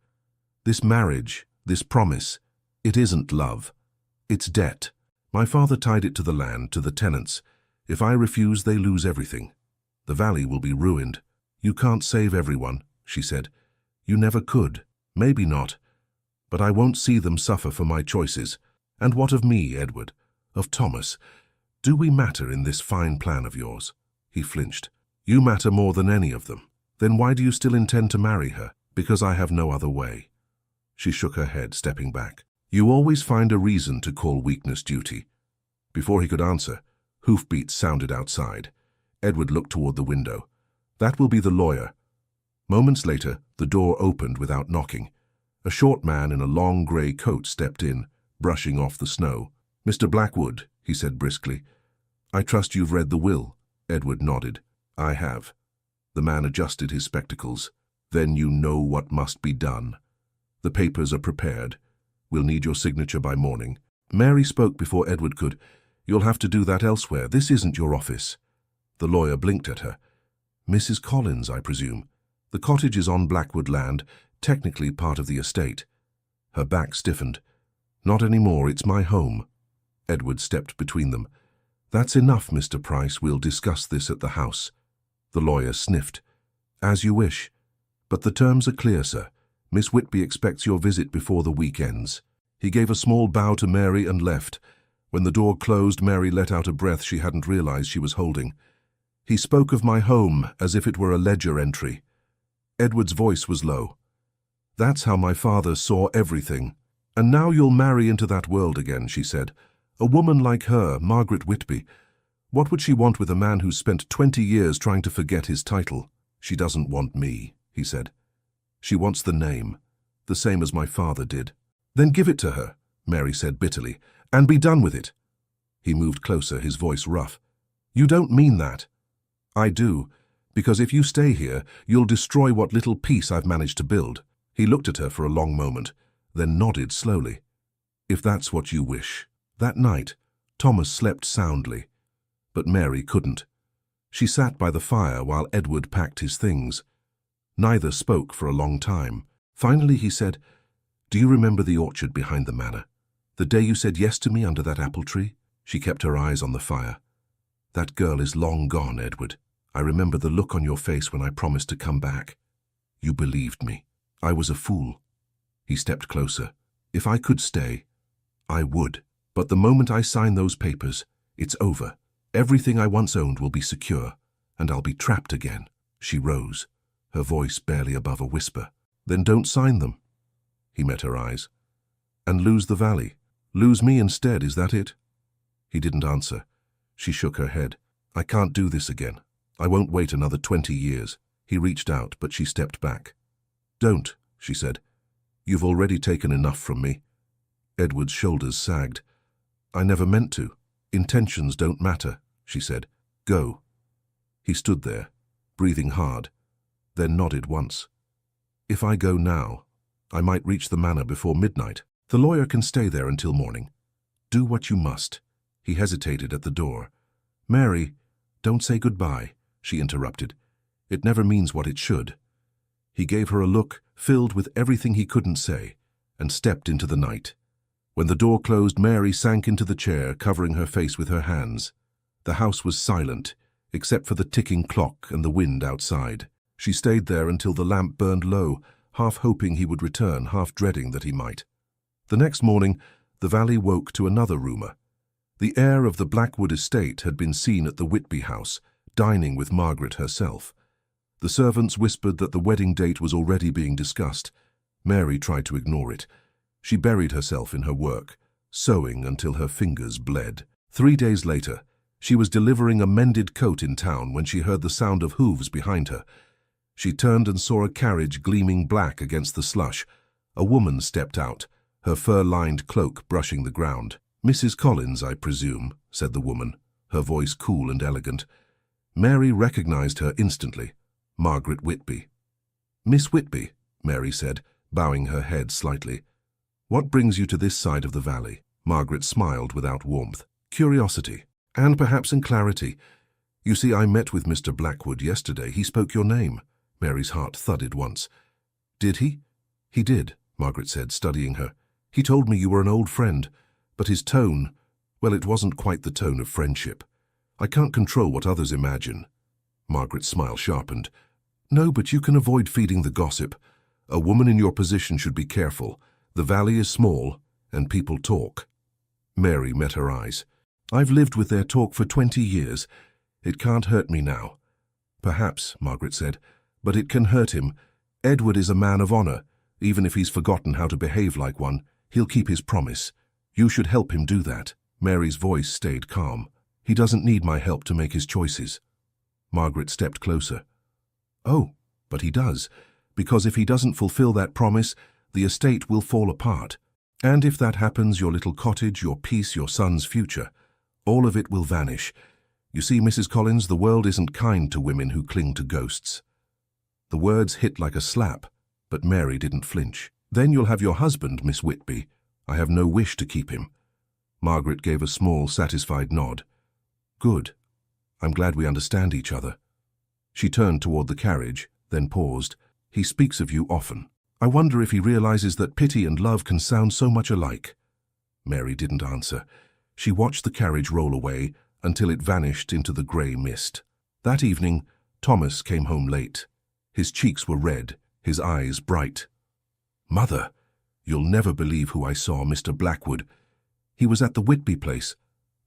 This marriage, this promise, it isn't love. It's debt. My father tied it to the land, to the tenants. If I refuse, they lose everything. The valley will be ruined. You can't save everyone, she said. You never could. Maybe not. But I won't see them suffer for my choices. And what of me, Edward? Of Thomas? Do we matter in this fine plan of yours? He flinched. You matter more than any of them. Then why do you still intend to marry her? Because I have no other way. She shook her head, stepping back. You always find a reason to call weakness duty. Before he could answer, hoofbeats sounded outside. Edward looked toward the window. That will be the lawyer. Moments later, the door opened without knocking. A short man in a long grey coat stepped in, brushing off the snow. Mr. Blackwood, he said briskly. I trust you've read the will. Edward nodded. I have. The man adjusted his spectacles. Then you know what must be done. The papers are prepared. We'll need your signature by morning. Mary spoke before Edward could. You'll have to do that elsewhere. This isn't your office. The lawyer blinked at her. Mrs. Collins, I presume. The cottage is on Blackwood land, technically part of the estate. Her back stiffened. Not anymore, it's my home. Edward stepped between them. That's enough, Mr. Price. We'll discuss this at the house. The lawyer sniffed. As you wish. But the terms are clear, sir. Miss Whitby expects your visit before the week ends. He gave a small bow to Mary and left. When the door closed, Mary let out a breath she hadn't realized she was holding. He spoke of my home as if it were a ledger entry. Edward's voice was low. That's how my father saw everything. And now you'll marry into that world again, she said. A woman like her, Margaret Whitby. What would she want with a man who spent 20 years trying to forget his title? She doesn't want me, he said. She wants the name, the same as my father did. Then give it to her, Mary said bitterly, and be done with it. He moved closer, his voice rough. You don't mean that. I do, because if you stay here, you'll destroy what little peace I've managed to build. He looked at her for a long moment, then nodded slowly. If that's what you wish. That night, Thomas slept soundly, but Mary couldn't. She sat by the fire while Edward packed his things. Neither spoke for a long time. Finally he said, Do you remember the orchard behind the manor? The day you said yes to me under that apple tree? She kept her eyes on the fire. That girl is long gone, Edward. I remember the look on your face when I promised to come back. You believed me. I was a fool. He stepped closer. If I could stay, I would. But the moment I sign those papers, it's over. Everything I once owned will be secure, and I'll be trapped again. She rose, her voice barely above a whisper. Then don't sign them. He met her eyes. And lose the valley. Lose me instead, is that it? He didn't answer. She shook her head. I can't do this again. I won't wait another 20 years. He reached out, but she stepped back. Don't, she said. You've already taken enough from me. Edward's shoulders sagged. I never meant to. Intentions don't matter, she said. Go. He stood there, breathing hard, then nodded once. If I go now, I might reach the manor before midnight. The lawyer can stay there until morning. Do what you must. He hesitated at the door. Mary, don't say goodbye, she interrupted. It never means what it should. He gave her a look filled with everything he couldn't say, and stepped into the night. When the door closed, Mary sank into the chair, covering her face with her hands. The house was silent, except for the ticking clock and the wind outside. She stayed there until the lamp burned low, half hoping he would return, half dreading that he might. The next morning, the valley woke to another rumor. The heir of the Blackwood estate had been seen at the Whitby house, dining with Margaret herself. The servants whispered that the wedding date was already being discussed. Mary tried to ignore it. She buried herself in her work, sewing until her fingers bled. 3 days later, she was delivering a mended coat in town when she heard the sound of hooves behind her. She turned and saw a carriage gleaming black against the slush. A woman stepped out, her fur-lined cloak brushing the ground. "Mrs. Collins, I presume," said the woman, her voice cool and elegant. Mary recognized her instantly. Margaret Whitby. "Miss Whitby," Mary said, bowing her head slightly. "What brings you to this side of the valley?" Margaret smiled without warmth. "Curiosity, and perhaps in clarity. You see, I met with Mr. Blackwood yesterday. He spoke your name." Mary's heart thudded once. "Did he?" "He did," Margaret said, studying her. "He told me you were an old friend, but his tone, well, it wasn't quite the tone of friendship. I can't control what others imagine." Margaret's smile sharpened. "No, but you can avoid feeding the gossip. A woman in your position should be careful. The valley is small, and people talk." Mary met her eyes. "I've lived with their talk for 20 years. It can't hurt me now." "Perhaps," Margaret said, "but it can hurt him. Edward is a man of honor. Even if he's forgotten how to behave like one, he'll keep his promise. You should help him do that." Mary's voice stayed calm. "He doesn't need my help to make his choices." Margaret stepped closer. "Oh, but he does, because if he doesn't fulfill that promise, the estate will fall apart. And if that happens, your little cottage, your peace, your son's future, all of it will vanish. You see, Mrs. Collins, the world isn't kind to women who cling to ghosts." The words hit like a slap, but Mary didn't flinch. "Then you'll have your husband, Miss Whitby. I have no wish to keep him." Margaret gave a small, satisfied nod. "Good. I'm glad we understand each other." She turned toward the carriage, then paused. "He speaks of you often. I wonder if he realizes that pity and love can sound so much alike." Mary didn't answer. She watched the carriage roll away until it vanished into the grey mist. That evening, Thomas came home late. His cheeks were red, his eyes bright. "Mother, you'll never believe who I saw, Mr. Blackwood. He was at the Whitby place.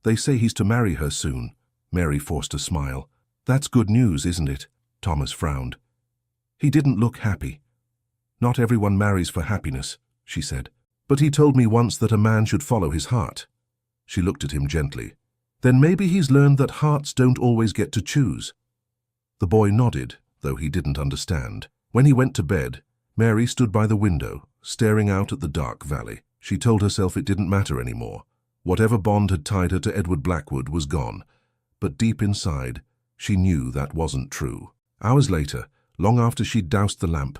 They say he's to marry her soon." Mary forced a smile. "That's good news, isn't it?" Thomas frowned. "He didn't look happy." "Not everyone marries for happiness," she said. "But he told me once that a man should follow his heart." She looked at him gently. "Then maybe he's learned that hearts don't always get to choose." The boy nodded, though he didn't understand. When he went to bed, Mary stood by the window, staring out at the dark valley. She told herself it didn't matter anymore. Whatever bond had tied her to Edward Blackwood was gone. But deep inside, she knew that wasn't true. Hours later, long after she'd doused the lamp,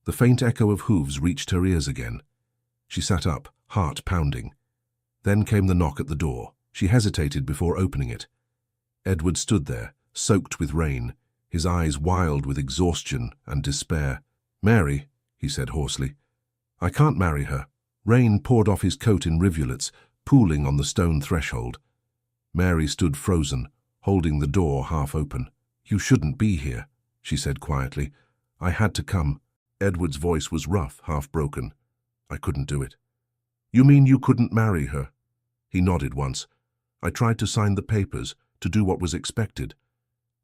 the faint echo of hooves reached her ears again. She sat up, heart pounding. Then came the knock at the door. She hesitated before opening it. Edward stood there, soaked with rain, his eyes wild with exhaustion and despair. "Mary," he said hoarsely, "I can't marry her." Rain poured off his coat in rivulets, pooling on the stone threshold. Mary stood frozen, holding the door half open. "You shouldn't be here," she said quietly. "I had to come." Edward's voice was rough, half broken. "I couldn't do it." "You mean you couldn't marry her?" He nodded once. "I tried to sign the papers, to do what was expected.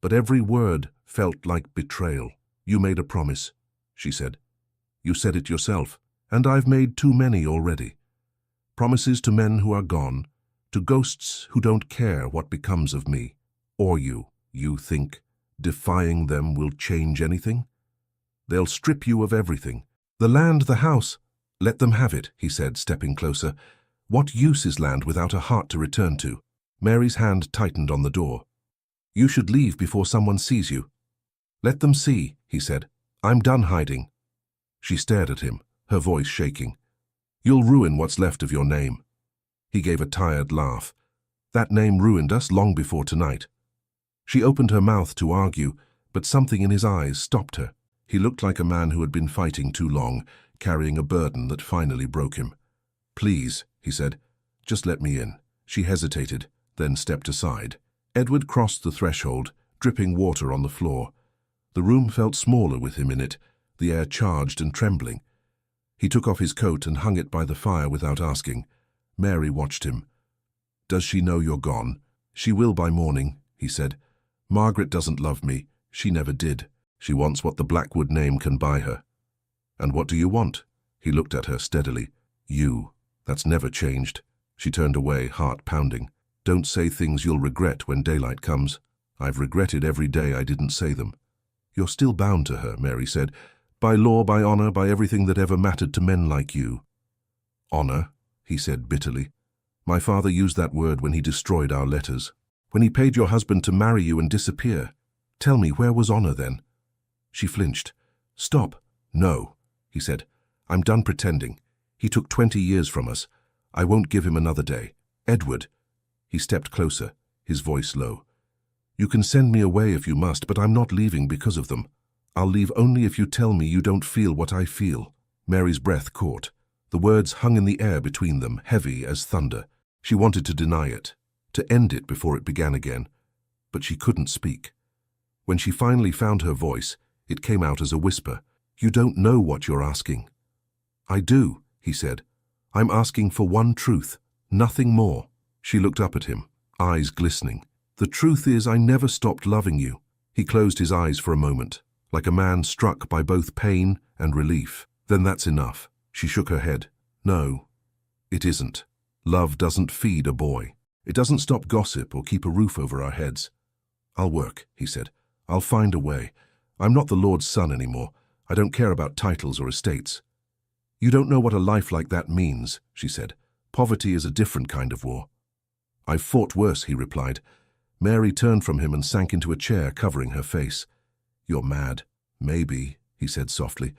But every word felt like betrayal." "You made a promise," she said. "You said it yourself, and I've made too many already. Promises to men who are gone, to ghosts who don't care what becomes of me. Or you. You think defying them will change anything? They'll strip you of everything. The land, the house. Let them have it," he said, stepping closer. "What use is land without a heart to return to?" Mary's hand tightened on the door. "You should leave before someone sees you." "Let them see," he said. "I'm done hiding." She stared at him, her voice shaking. "You'll ruin what's left of your name." He gave a tired laugh. "That name ruined us long before tonight." She opened her mouth to argue, but something in his eyes stopped her. He looked like a man who had been fighting too long, carrying a burden that finally broke him. "Please," he said, "just let me in." She hesitated, then stepped aside. Edward crossed the threshold, dripping water on the floor. The room felt smaller with him in it, the air charged and trembling. He took off his coat and hung it by the fire without asking. Mary watched him. "Does she know you're gone?" "She will by morning," he said. "Margaret doesn't love me. She never did." She wants what the Blackwood name can buy her. And what do you want? He looked at her steadily. You. That's never changed. She turned away, heart pounding. Don't say things you'll regret when daylight comes. I've regretted every day I didn't say them. You're still bound to her, Mary said. By law, by honor, by everything that ever mattered to men like you. Honor, he said bitterly. My father used that word when he destroyed our letters. When he paid your husband to marry you and disappear. Tell me, where was honor then? She flinched. Stop. No, he said. I'm done pretending. He took 20 years from us. I won't give him another day. Edward. He stepped closer, his voice low. You can send me away if you must, but I'm not leaving because of them. I'll leave only if you tell me you don't feel what I feel. Mary's breath caught. The words hung in the air between them, heavy as thunder. She wanted to deny it, to end it before it began again, but she couldn't speak. When she finally found her voice, it came out as a whisper. You don't know what you're asking. I do, he said. I'm asking for one truth, nothing more. She looked up at him, eyes glistening. The truth is, I never stopped loving you. He closed his eyes for a moment, like a man struck by both pain and relief. Then that's enough. She shook her head. No, it isn't. Love doesn't feed a boy. It doesn't stop gossip or keep a roof over our heads. I'll work, he said. I'll find a way. I'm not the Lord's son anymore. I don't care about titles or estates. You don't know what a life like that means, she said. Poverty is a different kind of war. I've fought worse, he replied. Mary turned from him and sank into a chair, covering her face. You're mad. Maybe, he said softly,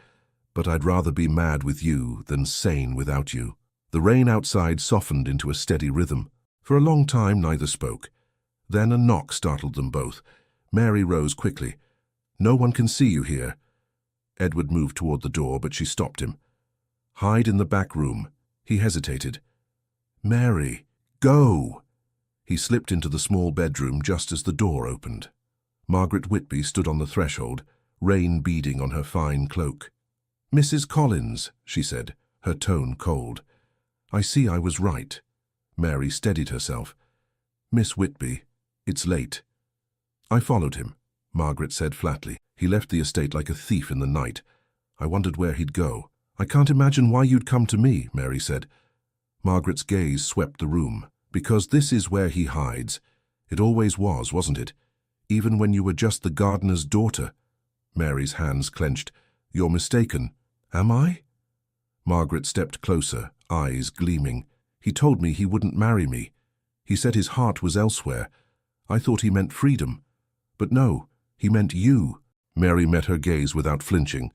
but I'd rather be mad with you than sane without you. The rain outside softened into a steady rhythm. For a long time neither spoke. Then a knock startled them both. Mary rose quickly. No one can see you here. Edward moved toward the door, but she stopped him. Hide in the back room. He hesitated. Mary, go! He slipped into the small bedroom just as the door opened. Margaret Whitby stood on the threshold, rain beading on her fine cloak. Mrs. Collins, she said, her tone cold. I see I was right. Mary steadied herself. Miss Whitby, it's late. I followed him, Margaret said flatly. He left the estate like a thief in the night. I wondered where he'd go. I can't imagine why you'd come to me, Mary said. Margaret's gaze swept the room. Because this is where he hides. It always was, wasn't it? Even when you were just the gardener's daughter. Mary's hands clenched. You're mistaken. Am I? Margaret stepped closer, eyes gleaming. He told me he wouldn't marry me. He said his heart was elsewhere. I thought he meant freedom. But no, he meant you. Mary met her gaze without flinching.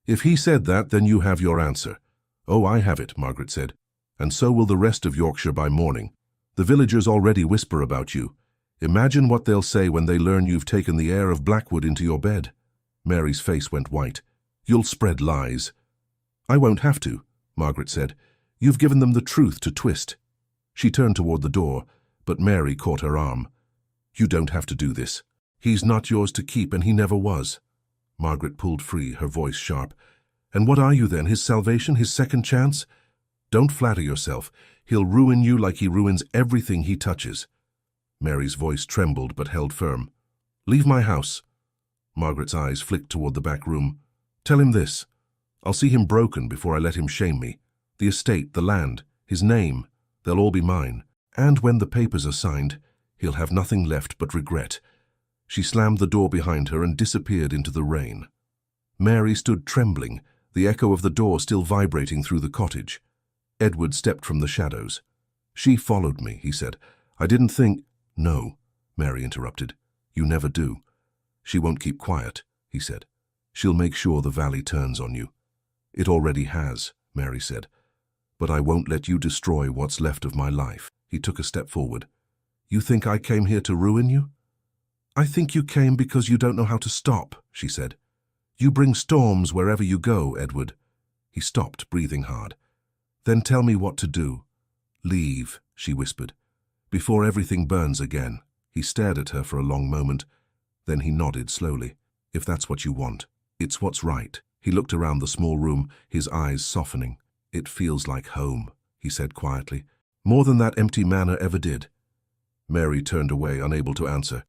If he said that, then you have your answer. Oh, I have it, Margaret said. And so will the rest of Yorkshire by morning. The villagers already whisper about you. Imagine what they'll say when they learn you've taken the heir of Blackwood into your bed. Mary's face went white. You'll spread lies. I won't have to, Margaret said. You've given them the truth to twist. She turned toward the door, but Mary caught her arm. You don't have to do this. He's not yours to keep, and he never was. Margaret pulled free, her voice sharp. And what are you then, his salvation, his second chance? Don't flatter yourself. He'll ruin you like he ruins everything he touches. Mary's voice trembled but held firm. Leave my house. Margaret's eyes flicked toward the back room. Tell him this. I'll see him broken before I let him shame me. The estate, the land, his name, they'll all be mine. And when the papers are signed, he'll have nothing left but regret. She slammed the door behind her and disappeared into the rain. Mary stood trembling, the echo of the door still vibrating through the cottage. Edward stepped from the shadows. She followed me, he said. I didn't think— No, Mary interrupted. You never do. She won't keep quiet, he said. She'll make sure the valley turns on you. It already has, Mary said. But I won't let you destroy what's left of my life. He took a step forward. You think I came here to ruin you? I think you came because you don't know how to stop, she said. You bring storms wherever you go, Edward. He stopped, breathing hard. Then tell me what to do. Leave, she whispered. Before everything burns again. He stared at her for a long moment. Then he nodded slowly. If that's what you want, it's what's right. He looked around the small room, his eyes softening. It feels like home, he said quietly. More than that empty manor ever did. Mary turned away, unable to answer.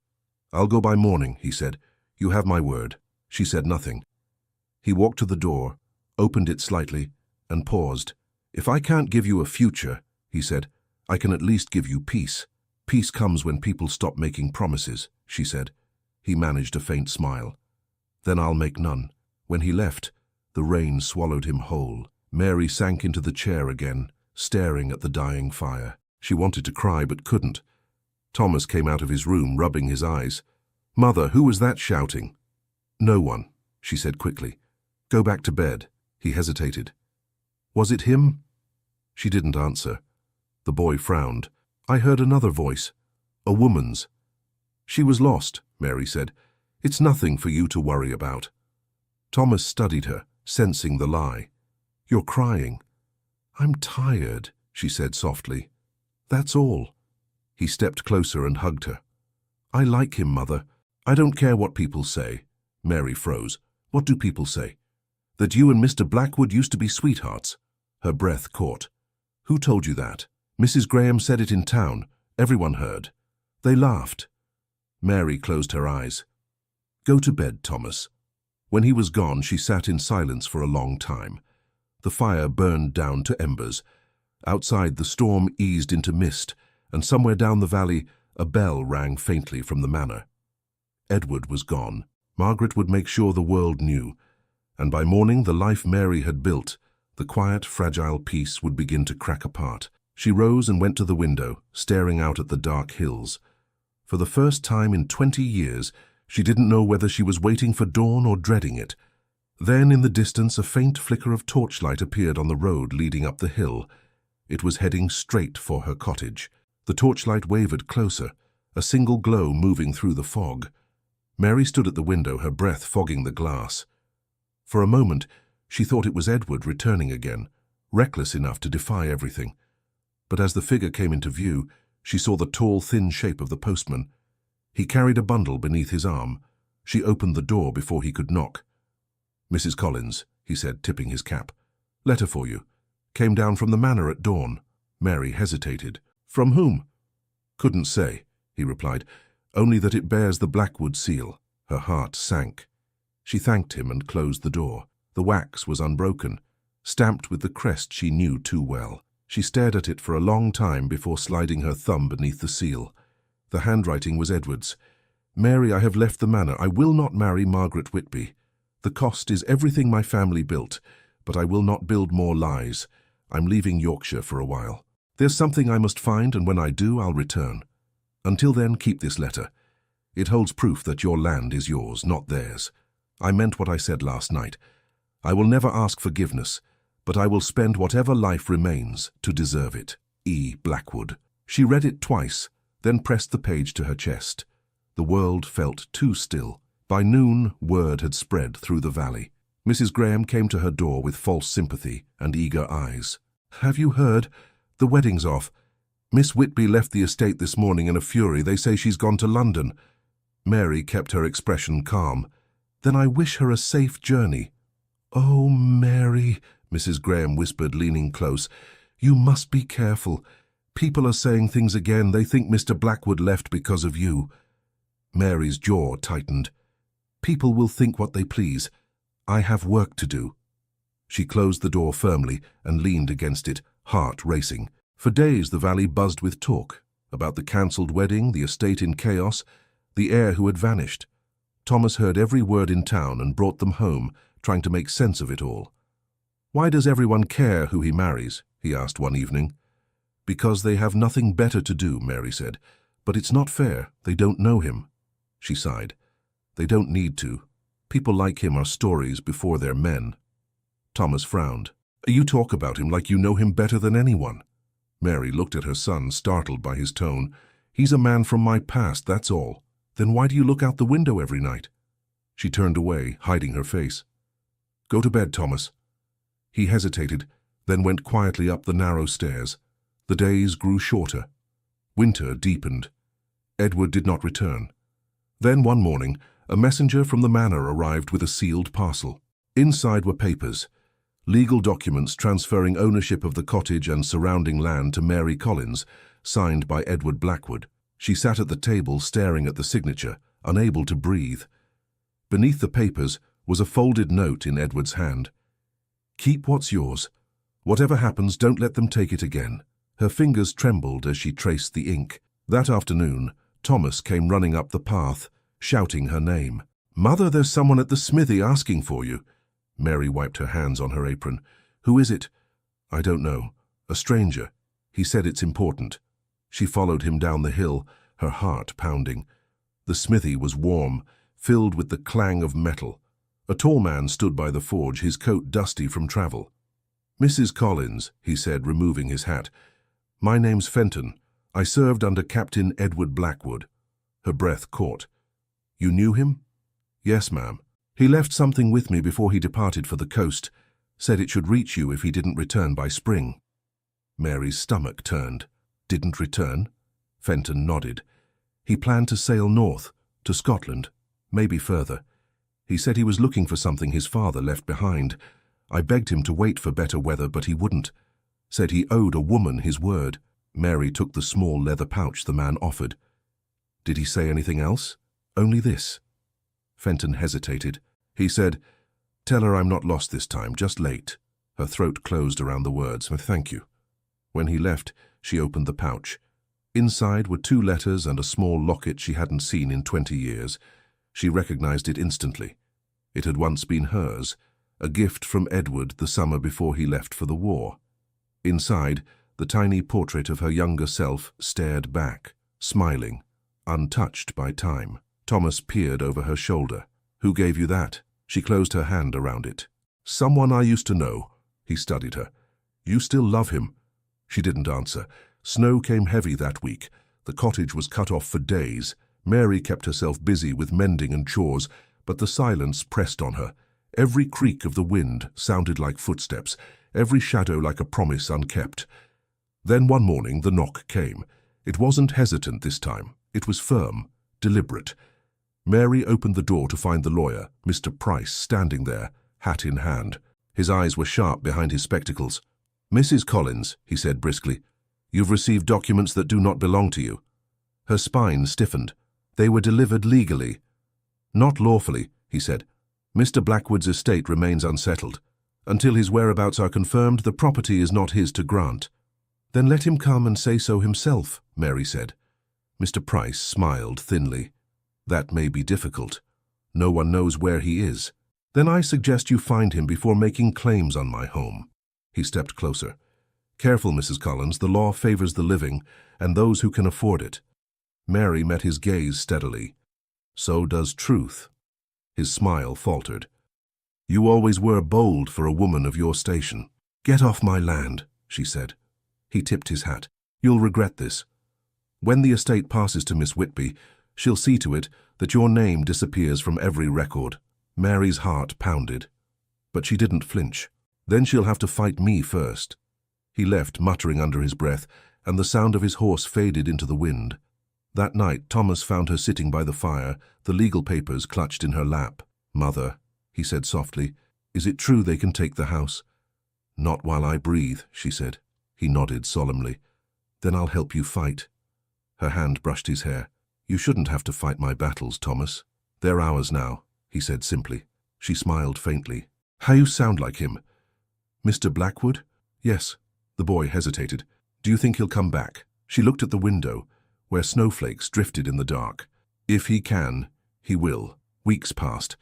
I'll go by morning, he said. You have my word. She said nothing. He walked to the door, opened it slightly, and paused. "If I can't give you a future," he said, "I can at least give you peace. Peace comes when people stop making promises," she said. He managed a faint smile. "Then I'll make none." When he left, the rain swallowed him whole. Mary sank into the chair again, staring at the dying fire. She wanted to cry but couldn't. Thomas came out of his room, rubbing his eyes. "Mother, who was that shouting?" "No one," she said quickly. "Go back to bed." He hesitated. "Was it him?" She didn't answer. The boy frowned. "I heard another voice. A woman's." "She was lost," Mary said. "It's nothing for you to worry about." Thomas studied her, sensing the lie. "You're crying." "I'm tired," she said softly. "That's all." He stepped closer and hugged her. "I like him, Mother. I don't care what people say." Mary froze. "What do people say?" "That you and Mr. Blackwood used to be sweethearts." Her breath caught. "Who told you that?" "Mrs. Graham said it in town. Everyone heard. They laughed." Mary closed her eyes. "Go to bed, Thomas." When he was gone, she sat in silence for a long time. The fire burned down to embers. Outside, the storm eased into mist, and somewhere down the valley, a bell rang faintly from the manor. Edward was gone. Margaret would make sure the world knew, and by morning the life Mary had built, the quiet, fragile peace, would begin to crack apart. She rose and went to the window, staring out at the dark hills. For the first time in 20 years, she didn't know whether she was waiting for dawn or dreading it. Then, in the distance, a faint flicker of torchlight appeared on the road leading up the hill. It was heading straight for her cottage. The torchlight wavered closer, a single glow moving through the fog. Mary stood at the window, her breath fogging the glass. For a moment, she thought it was Edward returning again, reckless enough to defy everything. But as the figure came into view, she saw the tall, thin shape of the postman. He carried a bundle beneath his arm. She opened the door before he could knock. "Mrs. Collins," he said, tipping his cap. "Letter for you. Came down from the manor at dawn." Mary hesitated. "From whom?" "Couldn't say," he replied. "Only that it bears the Blackwood seal." Her heart sank. She thanked him and closed the door. The wax was unbroken, stamped with the crest she knew too well. She stared at it for a long time before sliding her thumb beneath the seal. The handwriting was Edward's. "Mary, I have left the manor. I will not marry Margaret Whitby. The cost is everything my family built, but I will not build more lies. I'm leaving Yorkshire for a while. There's something I must find, and when I do, I'll return. Until then, keep this letter. It holds proof that your land is yours, not theirs. I meant what I said last night. I will never ask forgiveness, but I will spend whatever life remains to deserve it. E. Blackwood." She read it twice, then pressed the page to her chest. The world felt too still. By noon, word had spread through the valley. Mrs. Graham came to her door with false sympathy and eager eyes. "Have you heard? The wedding's off. Miss Whitby left the estate this morning in a fury. They say she's gone to London." Mary kept her expression calm. "Then I wish her a safe journey." "Oh, Mary," Mrs. Graham whispered, leaning close. "You must be careful. People are saying things again. They think Mr. Blackwood left because of you." Mary's jaw tightened. "People will think what they please. I have work to do." She closed the door firmly and leaned against it, heart racing. For days the valley buzzed with talk about the cancelled wedding, the estate in chaos, the heir who had vanished. Thomas heard every word in town and brought them home, trying to make sense of it all. "Why does everyone care who he marries?" he asked one evening. "Because they have nothing better to do," Mary said. "But it's not fair. They don't know him." She sighed. "They don't need to. People like him are stories before they're men." Thomas frowned. "You talk about him like you know him better than anyone." Mary looked at her son, startled by his tone. "He's a man from my past, that's all. Then why do you look out the window every night?" She turned away, hiding her face. "Go to bed, Thomas." He hesitated, then went quietly up the narrow stairs. The days grew shorter. Winter deepened. Edward did not return. Then one morning, a messenger from the manor arrived with a sealed parcel. Inside were papers, legal documents transferring ownership of the cottage and surrounding land to Mary Collins, signed by Edward Blackwood. She sat at the table staring at the signature, unable to breathe. Beneath the papers was a folded note in Edward's hand. "Keep what's yours. Whatever happens, don't let them take it again." Her fingers trembled as she traced the ink. That afternoon, Thomas came running up the path, shouting her name. "Mother, there's someone at the smithy asking for you." Mary wiped her hands on her apron. "Who is it?" "I don't know. A stranger. He said it's important." She followed him down the hill, her heart pounding. The smithy was warm, filled with the clang of metal. A tall man stood by the forge, his coat dusty from travel. "Mrs. Collins," he said, removing his hat. "My name's Fenton. I served under Captain Edward Blackwood." Her breath caught. "You knew him?" "Yes, ma'am. He left something with me before he departed for the coast. Said it should reach you if he didn't return by spring." Mary's stomach turned. "Didn't return?" Fenton nodded. "He planned to sail north, to Scotland, maybe further. He said he was looking for something his father left behind. I begged him to wait for better weather, but he wouldn't. Said he owed a woman his word." Mary took the small leather pouch the man offered. "Did he say anything else?" "Only this." Fenton hesitated. He said, "Tell her I'm not lost this time, just late." Her throat closed around the words. "Thank you." When he left, she opened the pouch. Inside were 2 letters and a small locket she hadn't seen in 20 years. She recognized it instantly. It had once been hers, a gift from Edward the summer before he left for the war. Inside, the tiny portrait of her younger self stared back, smiling, untouched by time. Thomas peered over her shoulder. "Who gave you that?" She closed her hand around it. "Someone I used to know." He studied her. "You still love him?" She didn't answer. Snow came heavy that week. The cottage was cut off for days. Mary kept herself busy with mending and chores, but the silence pressed on her. Every creak of the wind sounded like footsteps, every shadow like a promise unkept. Then one morning the knock came. It wasn't hesitant this time. It was firm, deliberate. Mary opened the door to find the lawyer, Mr. Price, standing there, hat in hand. His eyes were sharp behind his spectacles. "Mrs. Collins," he said briskly, "you've received documents that do not belong to you." Her spine stiffened. "They were delivered legally." "Not lawfully," he said. "Mr. Blackwood's estate remains unsettled. Until his whereabouts are confirmed, the property is not his to grant." "Then let him come and say so himself," Mary said. Mr. Price smiled thinly. "That may be difficult. No one knows where he is. Then I suggest you find him before making claims on my home." He stepped closer. "Careful, Mrs. Collins, the law favors the living and those who can afford it." Mary met his gaze steadily. "So does truth." His smile faltered. "You always were bold for a woman of your station." "Get off my land," she said. He tipped his hat. "You'll regret this. When the estate passes to Miss Whitby, she'll see to it that your name disappears from every record." Mary's heart pounded, but she didn't flinch. "Then she'll have to fight me first." He left, muttering under his breath, and the sound of his horse faded into the wind. That night, Thomas found her sitting by the fire, the legal papers clutched in her lap. "Mother," he said softly, "is it true they can take the house?" "Not while I breathe," she said. He nodded solemnly. "Then I'll help you fight." Her hand brushed his hair. "You shouldn't have to fight my battles, Thomas. They're ours now," he said simply. She smiled faintly. "How you sound like him." "Mr. Blackwood?" "Yes." The boy hesitated. "Do you think he'll come back?" She looked at the window, where snowflakes drifted in the dark. "If he can, he will." Weeks passed.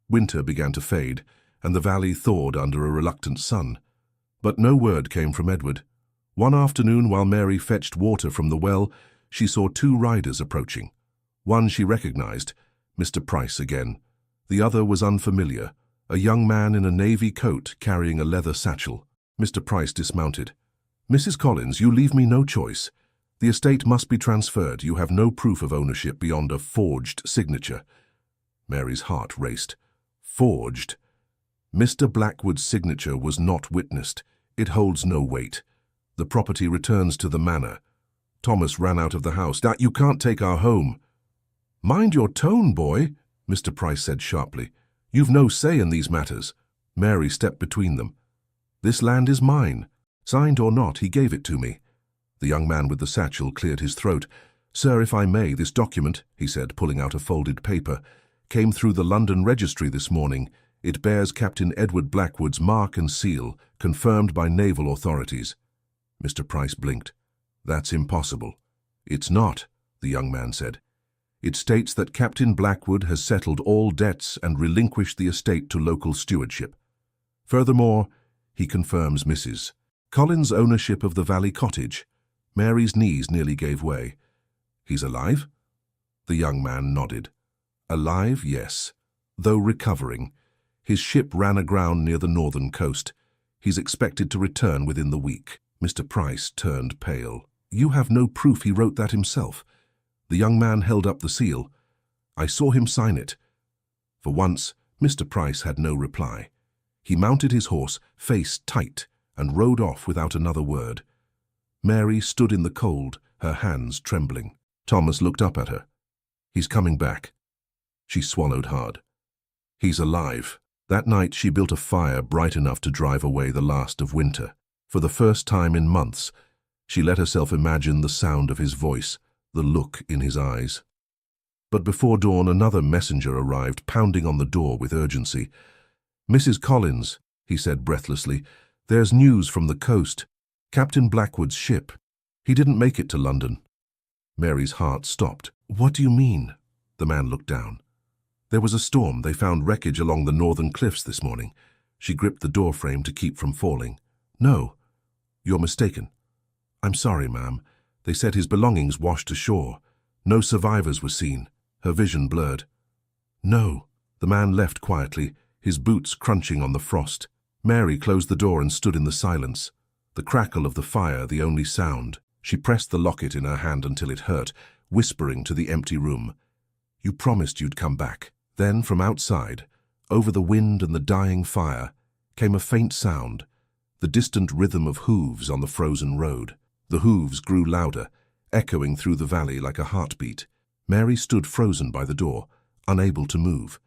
Winter began to fade, and the valley thawed under a reluctant sun. But no word came from Edward. One afternoon, while Mary fetched water from the well, she saw 2 riders approaching. One she recognized, Mr. Price again. The other was unfamiliar, a young man in a navy coat carrying a leather satchel. Mr. Price dismounted. "Mrs. Collins, you leave me no choice. The estate must be transferred. You have no proof of ownership beyond a forged signature." Mary's heart raced. Forged? Mr. Blackwood's signature was not witnessed. It holds no weight. The property returns to the manor. Thomas ran out of the house. "Now, you can't take our home." "Mind your tone, boy," Mr. Price said sharply. "You've no say in these matters." Mary stepped between them. "This land is mine. Signed or not, he gave it to me." The young man with the satchel cleared his throat. "Sir, if I may, this document," he said, pulling out a folded paper, came through the London registry this morning. It bears Captain Edward Blackwood's mark and seal, confirmed by naval authorities. Mr. Price blinked. That's impossible. It's not, the young man said. It states that Captain Blackwood has settled all debts and relinquished the estate to local stewardship. Furthermore, he confirms Mrs. Collins' ownership of the Valley Cottage. Mary's knees nearly gave way. He's alive? The young man nodded. Alive, yes, though recovering. His ship ran aground near the northern coast. He's expected to return within the week. Mr. Price turned pale. You have no proof he wrote that himself. The young man held up the seal. I saw him sign it. For once, Mr. Price had no reply. He mounted his horse, face tight, and rode off without another word. Mary stood in the cold, her hands trembling. Thomas looked up at her. He's coming back. She swallowed hard. He's alive. That night she built a fire bright enough to drive away the last of winter. For the first time in months, she let herself imagine the sound of his voice, the look in his eyes. But before dawn another messenger arrived, pounding on the door with urgency. Mrs. Collins, he said breathlessly, there's news from the coast. Captain Blackwood's ship. He didn't make it to London. Mary's heart stopped. What do you mean? The man looked down. There was a storm. They found wreckage along the northern cliffs this morning. She gripped the doorframe to keep from falling. No, you're mistaken. I'm sorry, ma'am. They said his belongings washed ashore. No survivors were seen. Her vision blurred. No. The man left quietly, his boots crunching on the frost. Mary closed the door and stood in the silence. The crackle of the fire, the only sound. She pressed the locket in her hand until it hurt, whispering to the empty room. You promised you'd come back. Then, from outside, over the wind and the dying fire, came a faint sound, the distant rhythm of hooves on the frozen road. The hooves grew louder, echoing through the valley like a heartbeat. Mary stood frozen by the door, unable to move.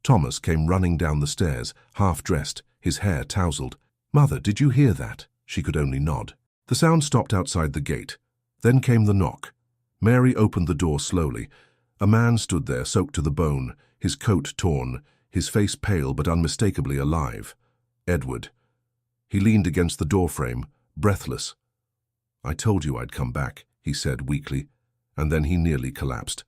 Thomas came running down the stairs, half-dressed, his hair tousled. Mother, did you hear that? She could only nod. The sound stopped outside the gate. Then came the knock. Mary opened the door slowly. A man stood there, soaked to the bone, his coat torn, his face pale but unmistakably alive. Edward. He leaned against the doorframe, breathless. I told you I'd come back, he said weakly, and then he nearly collapsed.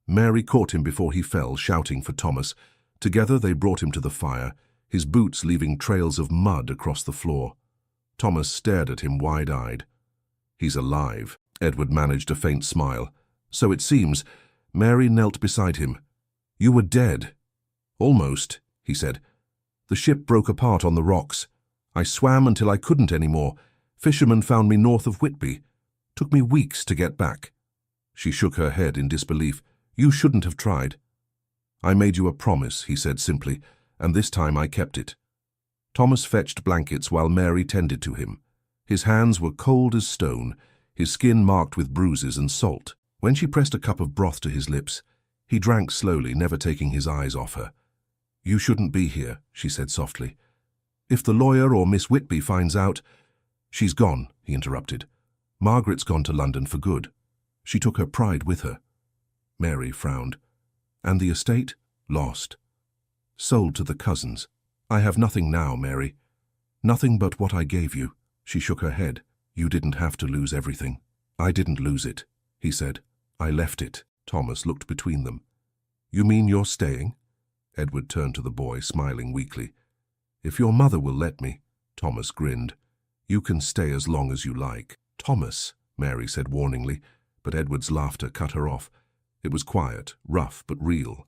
Mary caught him before he fell, shouting for Thomas. Together they brought him to the fire, his boots leaving trails of mud across the floor. Thomas stared at him wide-eyed. He's alive. Edward managed a faint smile. So it seems. Mary knelt beside him. You were dead. Almost, he said. The ship broke apart on the rocks. I swam until I couldn't anymore. Fishermen found me north of Whitby. Took me weeks to get back. She shook her head in disbelief. You shouldn't have tried. I made you a promise, he said simply, and this time I kept it. Thomas fetched blankets while Mary tended to him. His hands were cold as stone, his skin marked with bruises and salt. When she pressed a cup of broth to his lips, he drank slowly, never taking his eyes off her. You shouldn't be here, she said softly. If the lawyer or Miss Whitby finds out— She's gone, he interrupted. Margaret's gone to London for good. She took her pride with her. Mary frowned. And the estate? Lost. Sold to the cousins. I have nothing now, Mary. Nothing but what I gave you. She shook her head. You didn't have to lose everything. I didn't lose it, he said. I left it. Thomas looked between them. You mean you're staying? Edward turned to the boy, smiling weakly. If your mother will let me. Thomas grinned. You can stay as long as you like. Thomas, Mary said warningly, but Edward's laughter cut her off. It was quiet, rough, but real.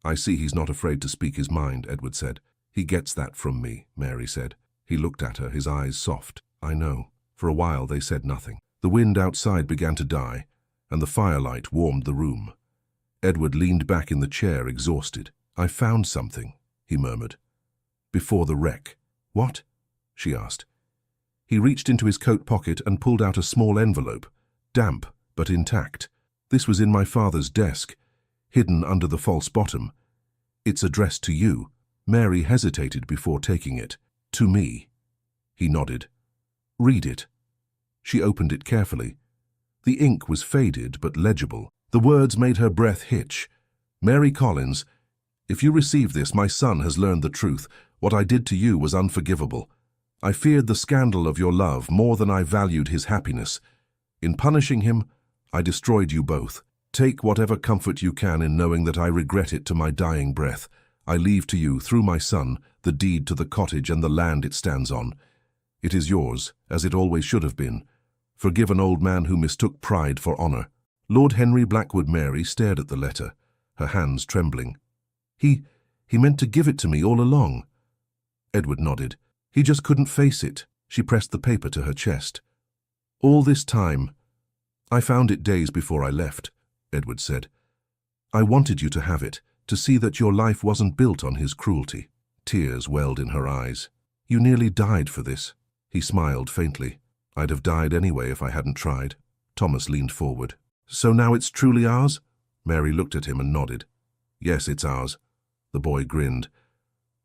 I see he's not afraid to speak his mind, Edward said. He gets that from me, Mary said. He looked at her, his eyes soft. I know. For a while they said nothing. The wind outside began to die, and the firelight warmed the room. Edward leaned back in the chair, exhausted. I found something, he murmured. Before the wreck. What? She asked. He reached into his coat pocket and pulled out a small envelope, damp but intact. This was in my father's desk, hidden under the false bottom. It's addressed to you. Mary hesitated before taking it. To me. He nodded. Read it. She opened it carefully. The ink was faded but legible. The words made her breath hitch. Mary Collins, If you receive this, my son has learned the truth. What I did to you was unforgivable. I feared the scandal of your love more than I valued his happiness. In punishing him, I destroyed you both. Take whatever comfort you can in knowing that I regret it to my dying breath. I leave to you, through my son, the deed to the cottage and the land it stands on. It is yours, as it always should have been. Forgive an old man who mistook pride for honor." Lord Henry Blackwood Mary stared at the letter, her hands trembling. He meant to give it to me all along." Edward nodded. "He just couldn't face it." She pressed the paper to her chest. "All this time, I found it days before I left," Edward said. "I wanted you to have it, to see that your life wasn't built on his cruelty." Tears welled in her eyes. "You nearly died for this." He smiled faintly. "I'd have died anyway if I hadn't tried." Thomas leaned forward. "So now it's truly ours?" Mary looked at him and nodded. "Yes, it's ours." The boy grinned.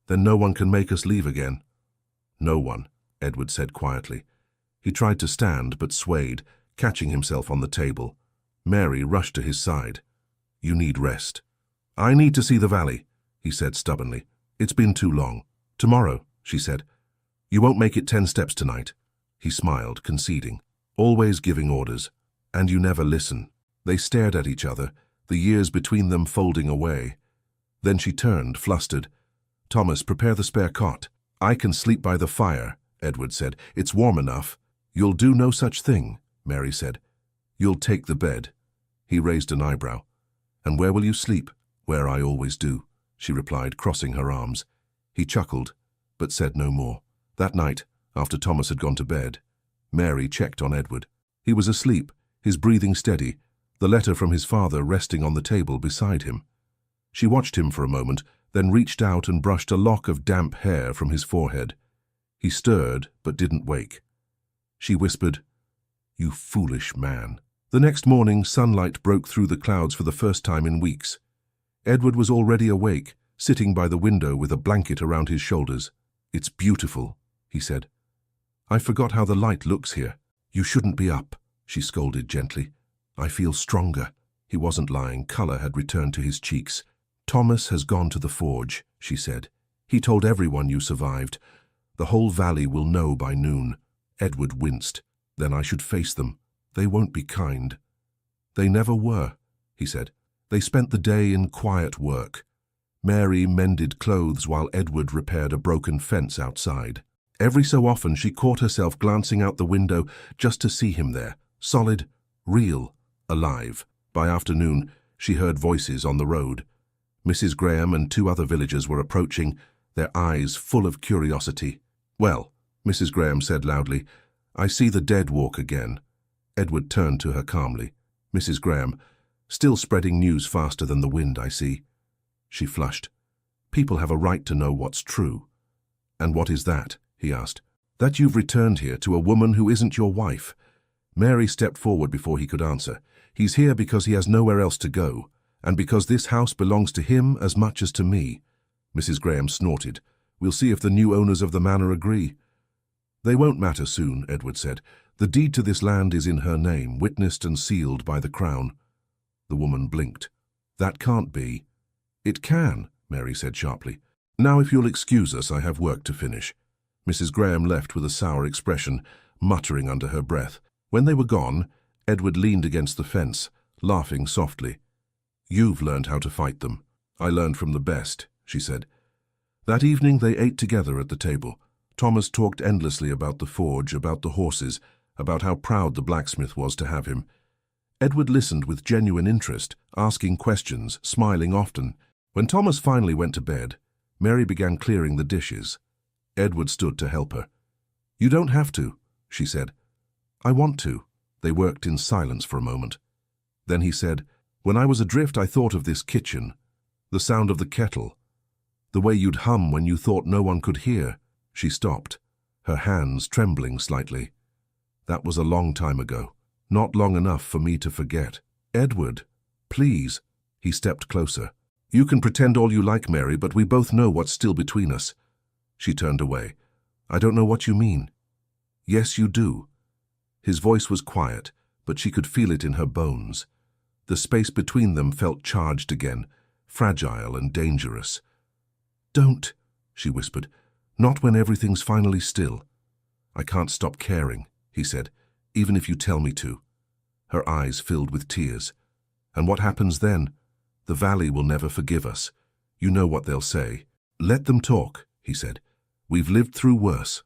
"Then no one can make us leave again." "No one," Edward said quietly. He tried to stand but swayed, catching himself on the table. Mary rushed to his side. "You need rest." "I need to see the valley," he said stubbornly. "It's been too long." "Tomorrow," she said. "You won't make it 10 steps tonight." He smiled, conceding. "Always giving orders. And you never listen." They stared at each other, the years between them folding away. Then she turned, flustered. "Thomas, prepare the spare cot." "I can sleep by the fire," Edward said. "It's warm enough." "You'll do no such thing," Mary said. "You'll take the bed." He raised an eyebrow. "And where will you sleep?" "Where I always do," she replied, crossing her arms. He chuckled, but said no more. That night, after Thomas had gone to bed, Mary checked on Edward. He was asleep, his breathing steady, the letter from his father resting on the table beside him. She watched him for a moment, then reached out and brushed a lock of damp hair from his forehead. He stirred, but didn't wake. She whispered, "You foolish man." The next morning, sunlight broke through the clouds for the first time in weeks. Edward was already awake, sitting by the window with a blanket around his shoulders. "It's beautiful," he said. "I forgot how the light looks here." "You shouldn't be up," she scolded gently. "I feel stronger." He wasn't lying. Color had returned to his cheeks. "Thomas has gone to the forge," she said. "He told everyone you survived. The whole valley will know by noon." Edward winced. "Then I should face them. They won't be kind." "They never were," he said. They spent the day in quiet work. Mary mended clothes while Edward repaired a broken fence outside. Every so often she caught herself glancing out the window just to see him there, solid, real, alive. By afternoon, she heard voices on the road. Mrs. Graham and 2 other villagers were approaching, their eyes full of curiosity. "Well," Mrs. Graham said loudly, "I see the dead walk again." Edward turned to her calmly. "Mrs. Graham, still spreading news faster than the wind, I see." She flushed. "People have a right to know what's true." "And what is that?" he asked. "That you've returned here to a woman who isn't your wife." Mary stepped forward before he could answer. "He's here because he has nowhere else to go, and because this house belongs to him as much as to me." Mrs. Graham snorted. "We'll see if the new owners of the manor agree." "They won't matter soon," Edward said. "The deed to this land is in her name, witnessed and sealed by the Crown." The woman blinked. "That can't be." "It can," Mary said sharply. "Now, if you'll excuse us, I have work to finish." Mrs. Graham left with a sour expression, muttering under her breath. When they were gone, Edward leaned against the fence, laughing softly. "You've learned how to fight them." "I learned from the best," she said. That evening they ate together at the table. Thomas talked endlessly about the forge, about the horses, about how proud the blacksmith was to have him. Edward listened with genuine interest, asking questions, smiling often. When Thomas finally went to bed, Mary began clearing the dishes. Edward stood to help her. "You don't have to," she said. "I want to." They worked in silence for a moment. Then he said, "When I was adrift, I thought of this kitchen, the sound of the kettle, the way you'd hum when you thought no one could hear." She stopped, her hands trembling slightly. "That was a long time ago, not long enough for me to forget." "Edward, please." He stepped closer. "You can pretend all you like, Mary, but we both know what's still between us." She turned away. "I don't know what you mean." "Yes, you do." His voice was quiet, but she could feel it in her bones. The space between them felt charged again, fragile and dangerous. "Don't," she whispered. "Not when everything's finally still." "I can't stop caring," he said, "even if you tell me to." Her eyes filled with tears. "And what happens then? The valley will never forgive us. You know what they'll say." "Let them talk," he said. "We've lived through worse."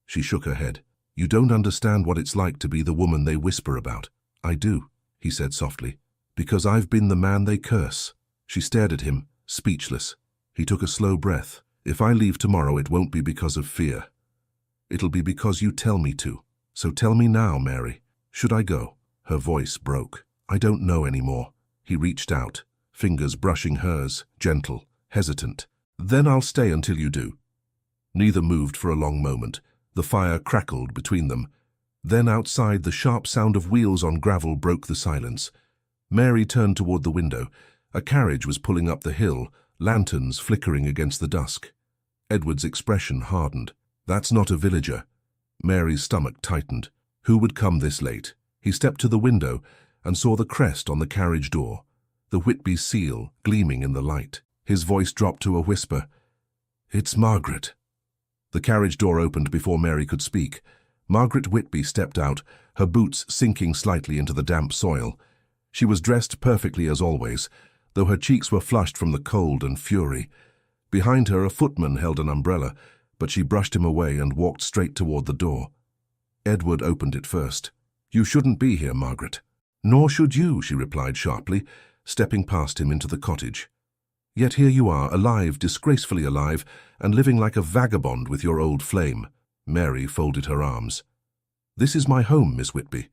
She shook her head. "You don't understand what it's like to be the woman they whisper about." "I do," he said softly, "because I've been the man they curse." She stared at him, speechless. He took a slow breath. "If I leave tomorrow, it won't be because of fear. It'll be because you tell me to. So tell me now, Mary. Should I go?" Her voice broke. "I don't know anymore." He reached out, fingers brushing hers, gentle, hesitant. "Then I'll stay until you do." Neither moved for a long moment. The fire crackled between them. Then outside, the sharp sound of wheels on gravel broke the silence. Mary turned toward the window. A carriage was pulling up the hill, lanterns flickering against the dusk. Edward's expression hardened. "That's not a villager." Mary's stomach tightened. Who would come this late? He stepped to the window and saw the crest on the carriage door, the Whitby seal gleaming in the light. His voice dropped to a whisper. "It's Margaret." The carriage door opened before Mary could speak. Margaret Whitby stepped out, her boots sinking slightly into the damp soil. She was dressed perfectly as always, though her cheeks were flushed from the cold and fury. Behind her, a footman held an umbrella, but she brushed him away and walked straight toward the door. Edward opened it first. "You shouldn't be here, Margaret." "Nor should you," she replied sharply, stepping past him into the cottage. "Yet here you are, alive, disgracefully alive, and living like a vagabond with your old flame." Mary folded her arms. "This is my home, Miss Whitby.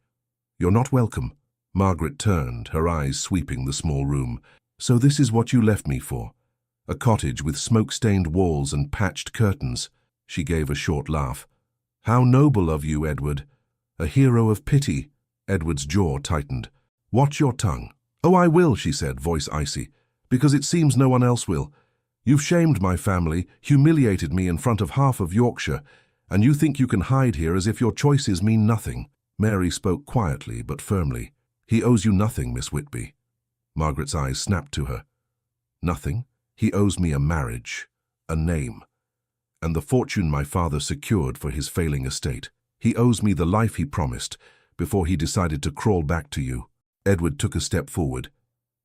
You're not welcome." Margaret turned, her eyes sweeping the small room. "So this is what you left me for? A cottage with smoke-stained walls and patched curtains." She gave a short laugh. "How noble of you, Edward. A hero of pity." Edward's jaw tightened. "Watch your tongue." "Oh, I will," she said, voice icy, "because it seems no one else will. You've shamed my family, humiliated me in front of half of Yorkshire, and you think you can hide here as if your choices mean nothing." Mary spoke quietly but firmly. "He owes you nothing, Miss Whitby." Margaret's eyes snapped to her. "Nothing? He owes me a marriage, a name, and the fortune my father secured for his failing estate. He owes me the life he promised before he decided to crawl back to you." Edward took a step forward.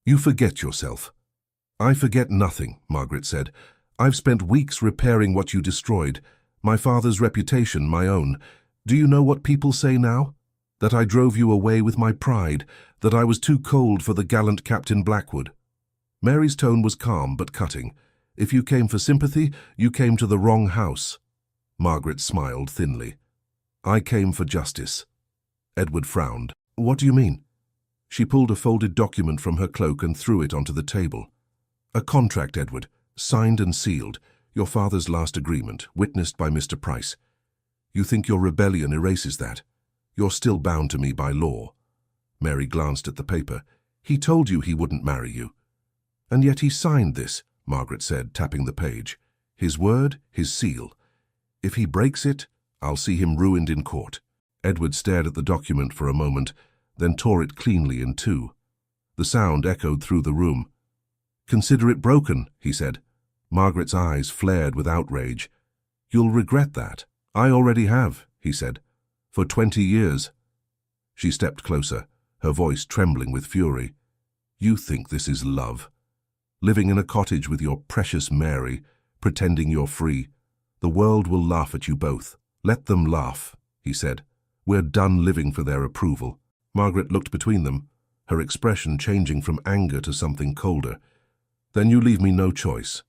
"You forget yourself." "I forget nothing," Margaret said. "I've spent weeks repairing what you destroyed. My father's reputation, my own. Do you know what people say now? That I drove you away with my pride, that I was too cold for the gallant Captain Blackwood." Mary's tone was calm but cutting. "If you came for sympathy, you came to the wrong house." Margaret smiled thinly. "I came for justice." Edward frowned. "What do you mean?" She pulled a folded document from her cloak and threw it onto the table. "A contract, Edward, signed and sealed. Your father's last agreement, witnessed by Mr. Price. You think your rebellion erases that? You're still bound to me by law." Mary glanced at the paper. "He told you he wouldn't marry you." "And yet he signed this," Margaret said, tapping the page. "His word, his seal. If he breaks it, I'll see him ruined in court." Edward stared at the document for a moment, then tore it cleanly in two. The sound echoed through the room. "Consider it broken," he said. Margaret's eyes flared with outrage. "You'll regret that." "I already have," he said. "For 20 years. She stepped closer, her voice trembling with fury. "You think this is love? Living in a cottage with your precious Mary, pretending you're free. The world will laugh at you both." "Let them laugh," he said. "We're done living for their approval." Margaret looked between them, her expression changing from anger to something colder. "Then you leave me no choice."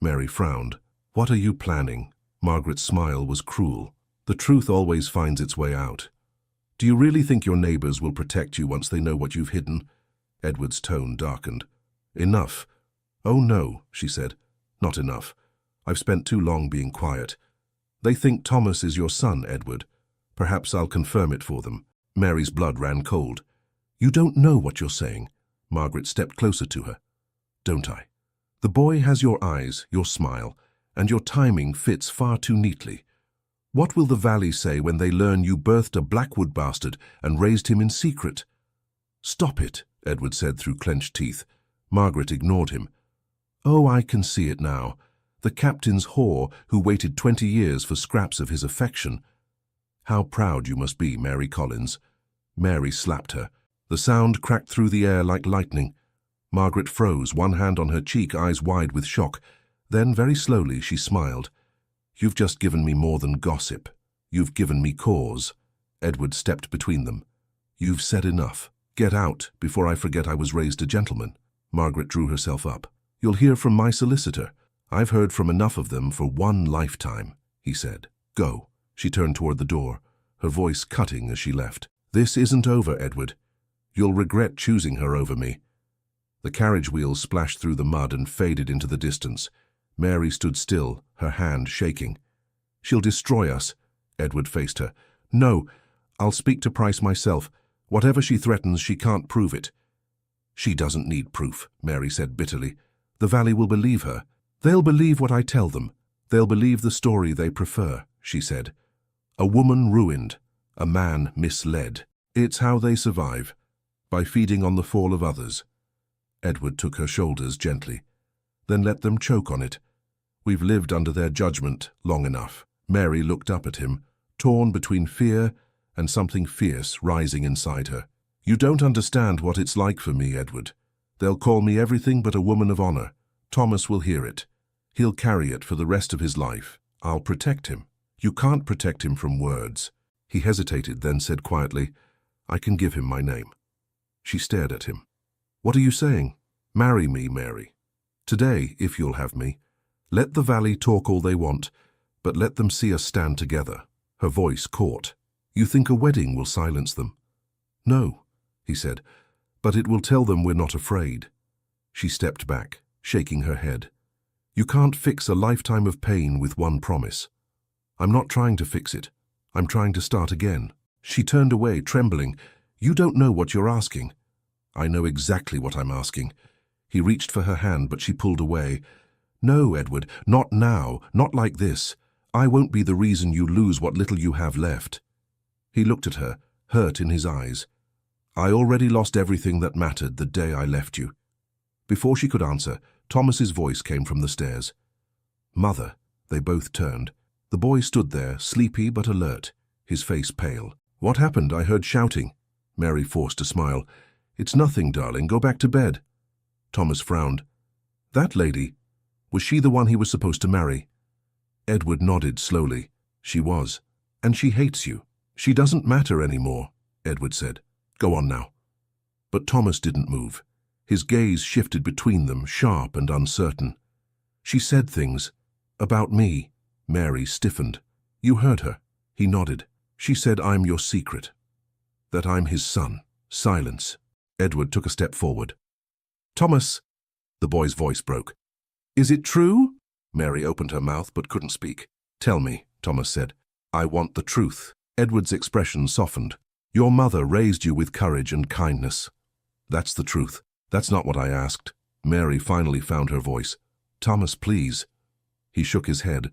Mary frowned. "What are you planning?" Margaret's smile was cruel. "The truth always finds its way out. Do you really think your neighbors will protect you once they know what you've hidden?" Edward's tone darkened. "Enough." "Oh no," she said. "Not enough. I've spent too long being quiet. They think Thomas is your son, Edward. Perhaps I'll confirm it for them." Mary's blood ran cold. "You don't know what you're saying." Margaret stepped closer to her. "Don't I? The boy has your eyes, your smile, and your timing fits far too neatly. What will the valley say when they learn you birthed a Blackwood bastard and raised him in secret?" "Stop it," Edward said through clenched teeth. Margaret ignored him. Oh, I can see it now. The captain's whore who waited 20 years for scraps of his affection. How proud you must be, Mary Collins. Mary slapped her. The sound cracked through the air like lightning. Margaret froze, one hand on her cheek, eyes wide with shock. Then, very slowly, she smiled. You've just given me more than gossip. You've given me cause. Edward stepped between them. You've said enough. Get out, before I forget I was raised a gentleman. Margaret drew herself up. You'll hear from my solicitor. I've heard from enough of them for one lifetime, he said. Go. She turned toward the door, her voice cutting as she left. This isn't over, Edward. You'll regret choosing her over me. The carriage wheels splashed through the mud and faded into the distance. Mary stood still, her hand shaking. She'll destroy us. Edward faced her. No, I'll speak to Price myself. Whatever she threatens, she can't prove it. She doesn't need proof, Mary said bitterly. The Valley will believe her. They'll believe what I tell them. They'll believe the story they prefer, she said. A woman ruined, a man misled. It's how they survive, by feeding on the fall of others. Edward took her shoulders gently. Then let them choke on it. We've lived under their judgment long enough. Mary looked up at him, torn between fear and something fierce rising inside her. You don't understand what it's like for me, Edward. They'll call me everything but a woman of honor. Thomas will hear it. He'll carry it for the rest of his life. I'll protect him. You can't protect him from words. He hesitated, then said quietly, I can give him my name. She stared at him. What are you saying? Marry me, Mary. Today, if you'll have me. Let the Valley talk all they want, but let them see us stand together. Her voice caught. You think a wedding will silence them? No, he said, but it will tell them we're not afraid. She stepped back, shaking her head. You can't fix a lifetime of pain with one promise. I'm not trying to fix it. I'm trying to start again. She turned away, trembling. You don't know what you're asking. I know exactly what I'm asking. He reached for her hand, but she pulled away. No, Edward, not now, not like this. I won't be the reason you lose what little you have left. He looked at her, hurt in his eyes. I already lost everything that mattered the day I left you. Before she could answer, Thomas's voice came from the stairs. Mother. They both turned. The boy stood there, sleepy but alert, his face pale. What happened? I heard shouting. Mary forced a smile. It's nothing, darling. Go back to bed. Thomas frowned. That lady, was she the one he was supposed to marry? Edward nodded slowly. She was. And she hates you. She doesn't matter anymore, Edward said. Go on now. But Thomas didn't move. His gaze shifted between them, sharp and uncertain. She said things. About me. Mary stiffened. You heard her. He nodded. She said I'm your secret. That I'm his son. Silence. Edward took a step forward. Thomas. The boy's voice broke. Is it true? Mary opened her mouth but couldn't speak. Tell me, Thomas said. I want the truth. Edward's expression softened. Your mother raised you with courage and kindness. That's the truth. That's not what I asked. Mary finally found her voice. Thomas, please. He shook his head.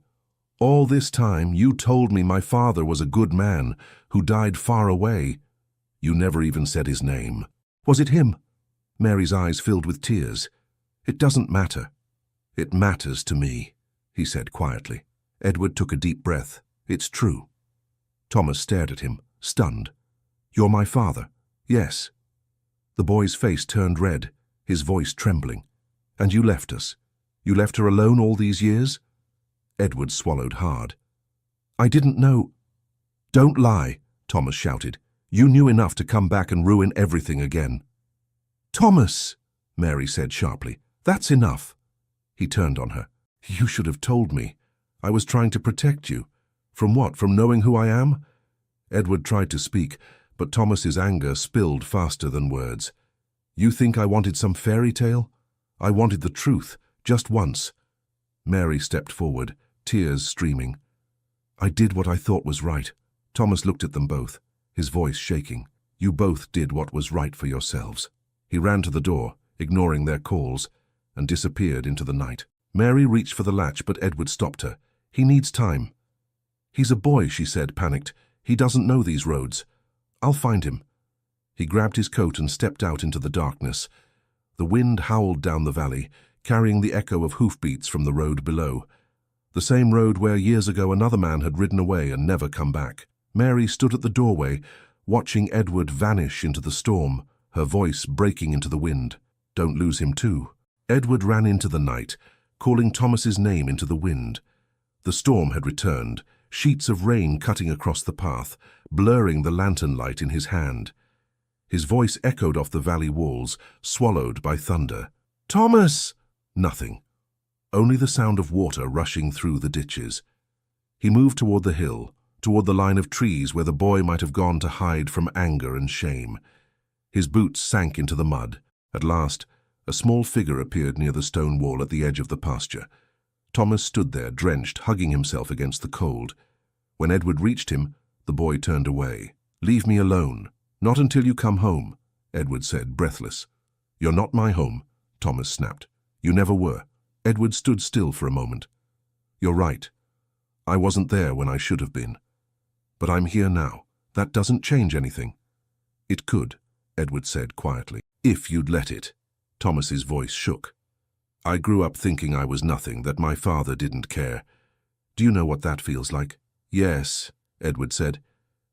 All this time you told me my father was a good man who died far away. You never even said his name. Was it him? Mary's eyes filled with tears. It doesn't matter. It matters to me, he said quietly. Edward took a deep breath. It's true. Thomas stared at him, stunned. You're my father? Yes. The boy's face turned red, his voice trembling. And you left us? You left her alone all these years? Edward swallowed hard. I didn't know. Don't lie, Thomas shouted. You knew enough to come back and ruin everything again. Thomas, Mary said sharply, that's enough. He turned on her. You should have told me. I was trying to protect you. From what? From knowing who I am? Edward tried to speak, but Thomas's anger spilled faster than words. You think I wanted some fairy tale? I wanted the truth, just once. Mary stepped forward, tears streaming. I did what I thought was right. Thomas looked at them both, his voice shaking. You both did what was right for yourselves. He ran to the door, ignoring their calls, and disappeared into the night. Mary reached for the latch, but Edward stopped her. He needs time. He's a boy, she said, panicked. He doesn't know these roads. I'll find him. He grabbed his coat and stepped out into the darkness. The wind howled down the valley, carrying the echo of hoofbeats from the road below. The same road where years ago another man had ridden away and never come back. Mary stood at the doorway, watching Edward vanish into the storm, her voice breaking into the wind. Don't lose him too. Edward ran into the night, calling Thomas's name into the wind. The storm had returned, sheets of rain cutting across the path, blurring the lantern light in his hand. His voice echoed off the valley walls, swallowed by thunder. "Thomas!" Nothing. Only the sound of water rushing through the ditches. He moved toward the hill, toward the line of trees where the boy might have gone to hide from anger and shame. His boots sank into the mud. At last, a small figure appeared near the stone wall at the edge of the pasture. Thomas stood there, drenched, hugging himself against the cold. When Edward reached him, the boy turned away. "Leave me alone. Not until you come home," Edward said, breathless. "You're not my home," Thomas snapped. "You never were." Edward stood still for a moment. "You're right. I wasn't there when I should have been. But I'm here now. That doesn't change anything." "It could," Edward said quietly. "If you'd let it." Thomas's voice shook. "I grew up thinking I was nothing, that my father didn't care. Do you know what that feels like?" "Yes," Edward said,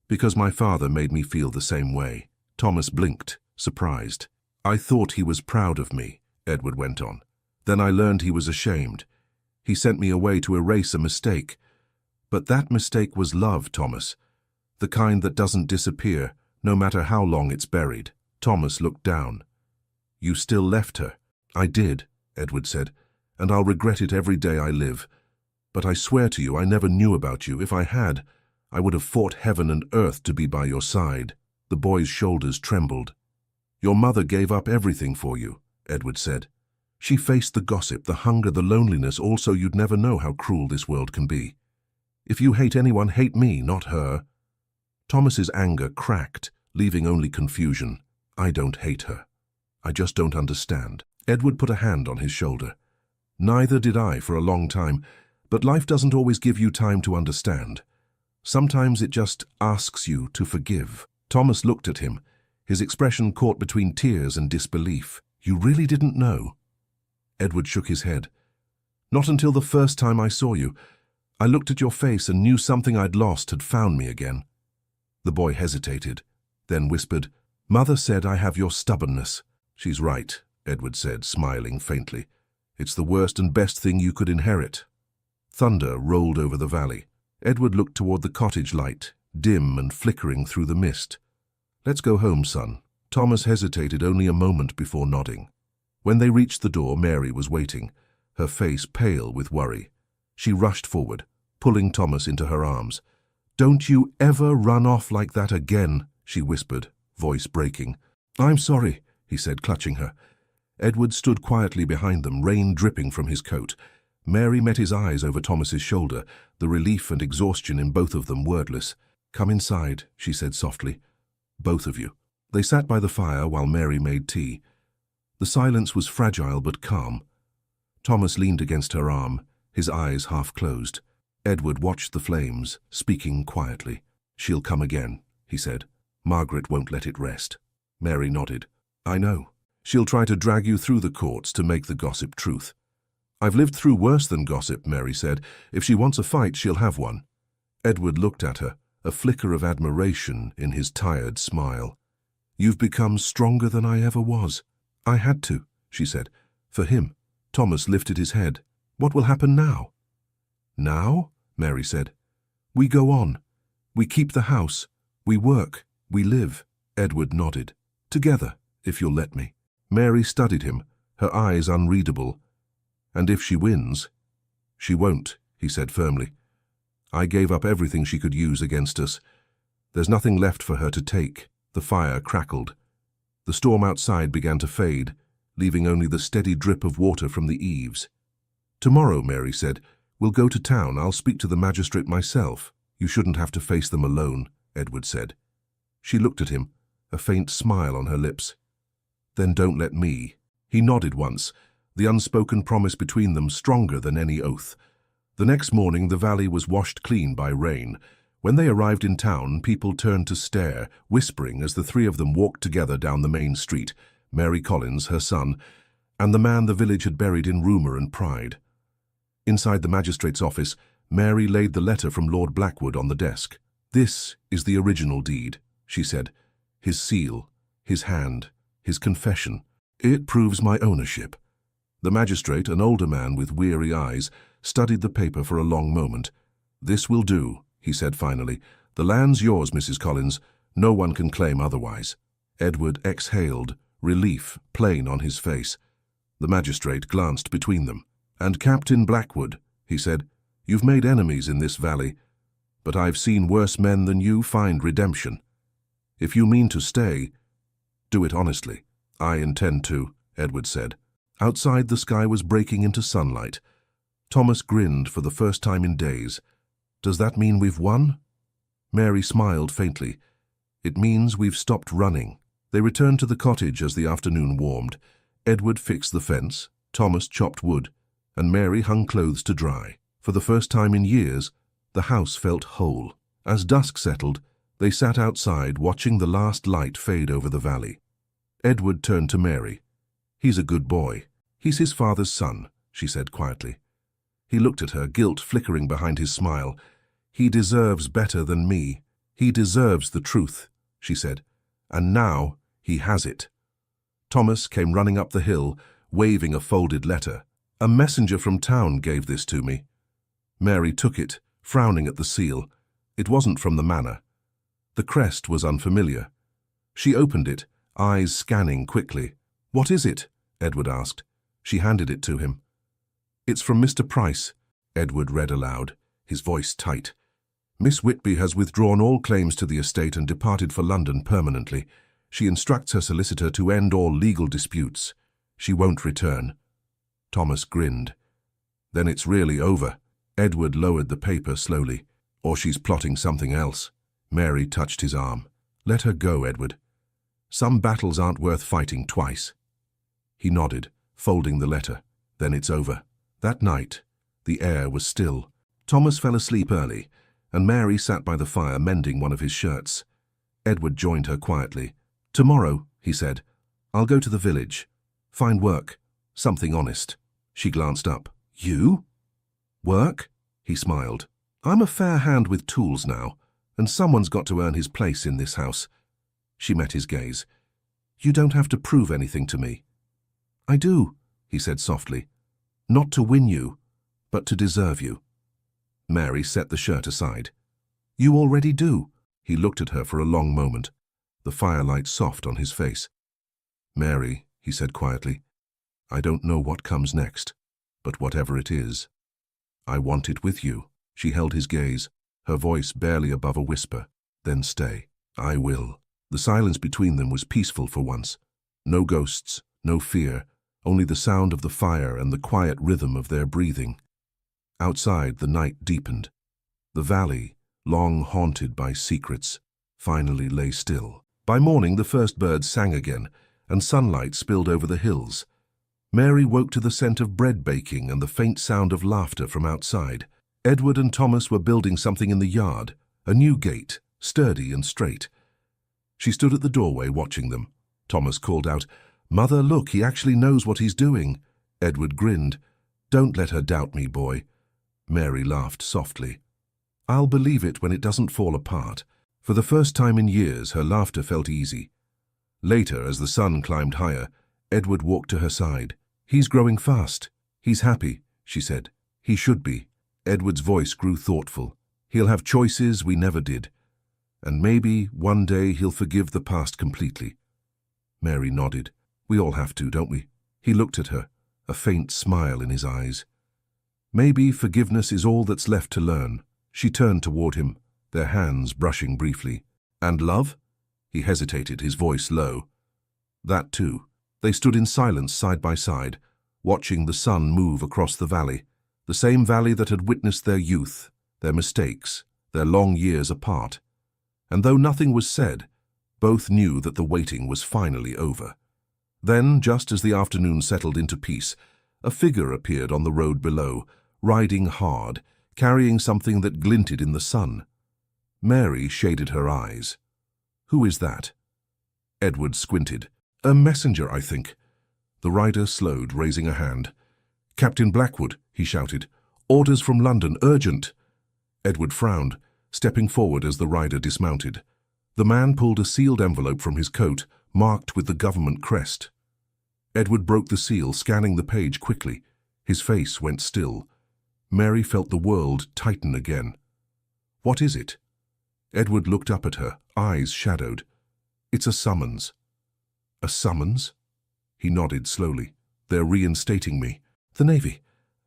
"because my father made me feel the same way." Thomas blinked, surprised. "I thought he was proud of me," Edward went on. "Then I learned he was ashamed. He sent me away to erase a mistake. But that mistake was love, Thomas. The kind that doesn't disappear, no matter how long it's buried." Thomas looked down. "You still left her." "I did," Edward said, "and I'll regret it every day I live. But I swear to you I never knew about you. If I had, I would have fought heaven and earth to be by your side." The boy's shoulders trembled. "Your mother gave up everything for you," Edward said. "She faced the gossip, the hunger, the loneliness, all so you'd never know how cruel this world can be. If you hate anyone, hate me, not her." Thomas's anger cracked, leaving only confusion. "I don't hate her. I just don't understand." Edward put a hand on his shoulder. "Neither did I for a long time, but life doesn't always give you time to understand. Sometimes it just asks you to forgive." Thomas looked at him, his expression caught between tears and disbelief. "You really didn't know?" Edward shook his head. "Not until the first time I saw you. I looked at your face and knew something I'd lost had found me again." The boy hesitated, then whispered, "Mother said I have your stubbornness." "She's right," Edward said, smiling faintly. "It's the worst and best thing you could inherit." Thunder rolled over the valley. Edward looked toward the cottage light, dim and flickering through the mist. "Let's go home, son." Thomas hesitated only a moment before nodding. When they reached the door, Mary was waiting, her face pale with worry. She rushed forward, pulling Thomas into her arms. "Don't you ever run off like that again," she whispered, voice breaking. "I'm sorry," he said, clutching her. Edward stood quietly behind them, rain dripping from his coat. Mary met his eyes over Thomas's shoulder, the relief and exhaustion in both of them wordless. "Come inside," she said softly. "Both of you." They sat by the fire while Mary made tea. The silence was fragile but calm. Thomas leaned against her arm, his eyes half closed. Edward watched the flames, speaking quietly. "She'll come again," he said. "Margaret won't let it rest." Mary nodded. "I know. She'll try to drag you through the courts to make the gossip truth." "I've lived through worse than gossip," Mary said. "If she wants a fight, she'll have one." Edward looked at her, a flicker of admiration in his tired smile. "You've become stronger than I ever was." "I had to," she said. "For him." Thomas lifted his head. "What will happen now?" "Now?" Mary said. "We go on. We keep the house. We work. We live." Edward nodded. "Together, if you'll let me." Mary studied him, her eyes unreadable. "And if she wins?" "She won't," he said firmly. "I gave up everything she could use against us. There's nothing left for her to take." The fire crackled. The storm outside began to fade, leaving only the steady drip of water from the eaves. "Tomorrow," Mary said, "we'll go to town. I'll speak to the magistrate myself." "You shouldn't have to face them alone," Edward said. She looked at him, a faint smile on her lips. "Then don't let me." He nodded once, the unspoken promise between them stronger than any oath. The next morning the valley was washed clean by rain. When they arrived in town, people turned to stare, whispering as the three of them walked together down the main street, Mary Collins, her son, and the man the village had buried in rumour and pride. Inside the magistrate's office, Mary laid the letter from Lord Blackwood on the desk. "This is the original deed," she said. "His seal, his hand, his confession. It proves my ownership." The magistrate, an older man with weary eyes, studied the paper for a long moment. "This will do," he said finally. "The land's yours, Mrs. Collins. No one can claim otherwise." Edward exhaled, relief plain on his face. The magistrate glanced between them. "And Captain Blackwood," he said, "you've made enemies in this valley, but I've seen worse men than you find redemption. If you mean to stay, do it honestly." "I intend to," Edward said. Outside, the sky was breaking into sunlight. Thomas grinned for the first time in days. "Does that mean we've won?" Mary smiled faintly. "It means we've stopped running." They returned to the cottage as the afternoon warmed. Edward fixed the fence, Thomas chopped wood, and Mary hung clothes to dry. For the first time in years, the house felt whole. As dusk settled, they sat outside watching the last light fade over the valley. Edward turned to Mary. "He's a good boy. He's his father's son," she said quietly. He looked at her, guilt flickering behind his smile. "He deserves better than me. He deserves the truth," she said. "And now he has it." Thomas came running up the hill, waving a folded letter. "A messenger from town gave this to me." Mary took it, frowning at the seal. It wasn't from the manor. The crest was unfamiliar. She opened it, eyes scanning quickly. "What is it?" Edward asked. She handed it to him. "It's from Mr. Price," Edward read aloud, his voice tight. "Miss Whitby has withdrawn all claims to the estate and departed for London permanently. She instructs her solicitor to end all legal disputes. She won't return." Thomas grinned. "Then it's really over." Edward lowered the paper slowly. "Or she's plotting something else." Mary touched his arm. "Let her go, Edward. Some battles aren't worth fighting twice." He nodded, folding the letter. "Then it's over." That night, the air was still. Thomas fell asleep early, and Mary sat by the fire mending one of his shirts. Edward joined her quietly. "Tomorrow," he said, "I'll go to the village. Find work. Something honest." She glanced up. "You? Work?" He smiled. "I'm a fair hand with tools now, and someone's got to earn his place in this house." She met his gaze. "You don't have to prove anything to me." "I do," he said softly. "Not to win you, but to deserve you." Mary set the shirt aside. "You already do." He looked at her for a long moment, the firelight soft on his face. "Mary," he said quietly, "I don't know what comes next, but whatever it is, I want it with you." She held his gaze, her voice barely above a whisper. "Then stay." "I will." The silence between them was peaceful for once. No ghosts, no fear, only the sound of the fire and the quiet rhythm of their breathing. Outside, the night deepened. The valley, long haunted by secrets, finally lay still. By morning, the first birds sang again, and sunlight spilled over the hills. Mary woke to the scent of bread baking and the faint sound of laughter from outside. Edward and Thomas were building something in the yard, a new gate, sturdy and straight. She stood at the doorway watching them. Thomas called out, "Mother, look, he actually knows what he's doing." Edward grinned. "Don't let her doubt me, boy." Mary laughed softly. "I'll believe it when it doesn't fall apart." For the first time in years, her laughter felt easy. Later, as the sun climbed higher, Edward walked to her side. "He's growing fast. He's happy," she said. "He should be." Edward's voice grew thoughtful. "He'll have choices we never did. And maybe one day he'll forgive the past completely." Mary nodded. "We all have to, don't we?" He looked at her, a faint smile in his eyes. "Maybe forgiveness is all that's left to learn." She turned toward him, their hands brushing briefly. "And love?" He hesitated, his voice low. "That too." They stood in silence side by side, watching the sun move across the valley, the same valley that had witnessed their youth, their mistakes, their long years apart. And though nothing was said, both knew that the waiting was finally over. Then, just as the afternoon settled into peace, a figure appeared on the road below, riding hard, carrying something that glinted in the sun. Mary shaded her eyes. "Who is that?" Edward squinted. "A messenger, I think." The rider slowed, raising a hand. "Captain Blackwood," he shouted. "Orders from London, urgent!" Edward frowned, stepping forward as the rider dismounted. The man pulled a sealed envelope from his coat, marked with the government crest. Edward broke the seal, scanning the page quickly. His face went still. Mary felt the world tighten again. "What is it?" Edward looked up at her, eyes shadowed. "It's a summons." "A summons?" He nodded slowly. "They're reinstating me. The Navy.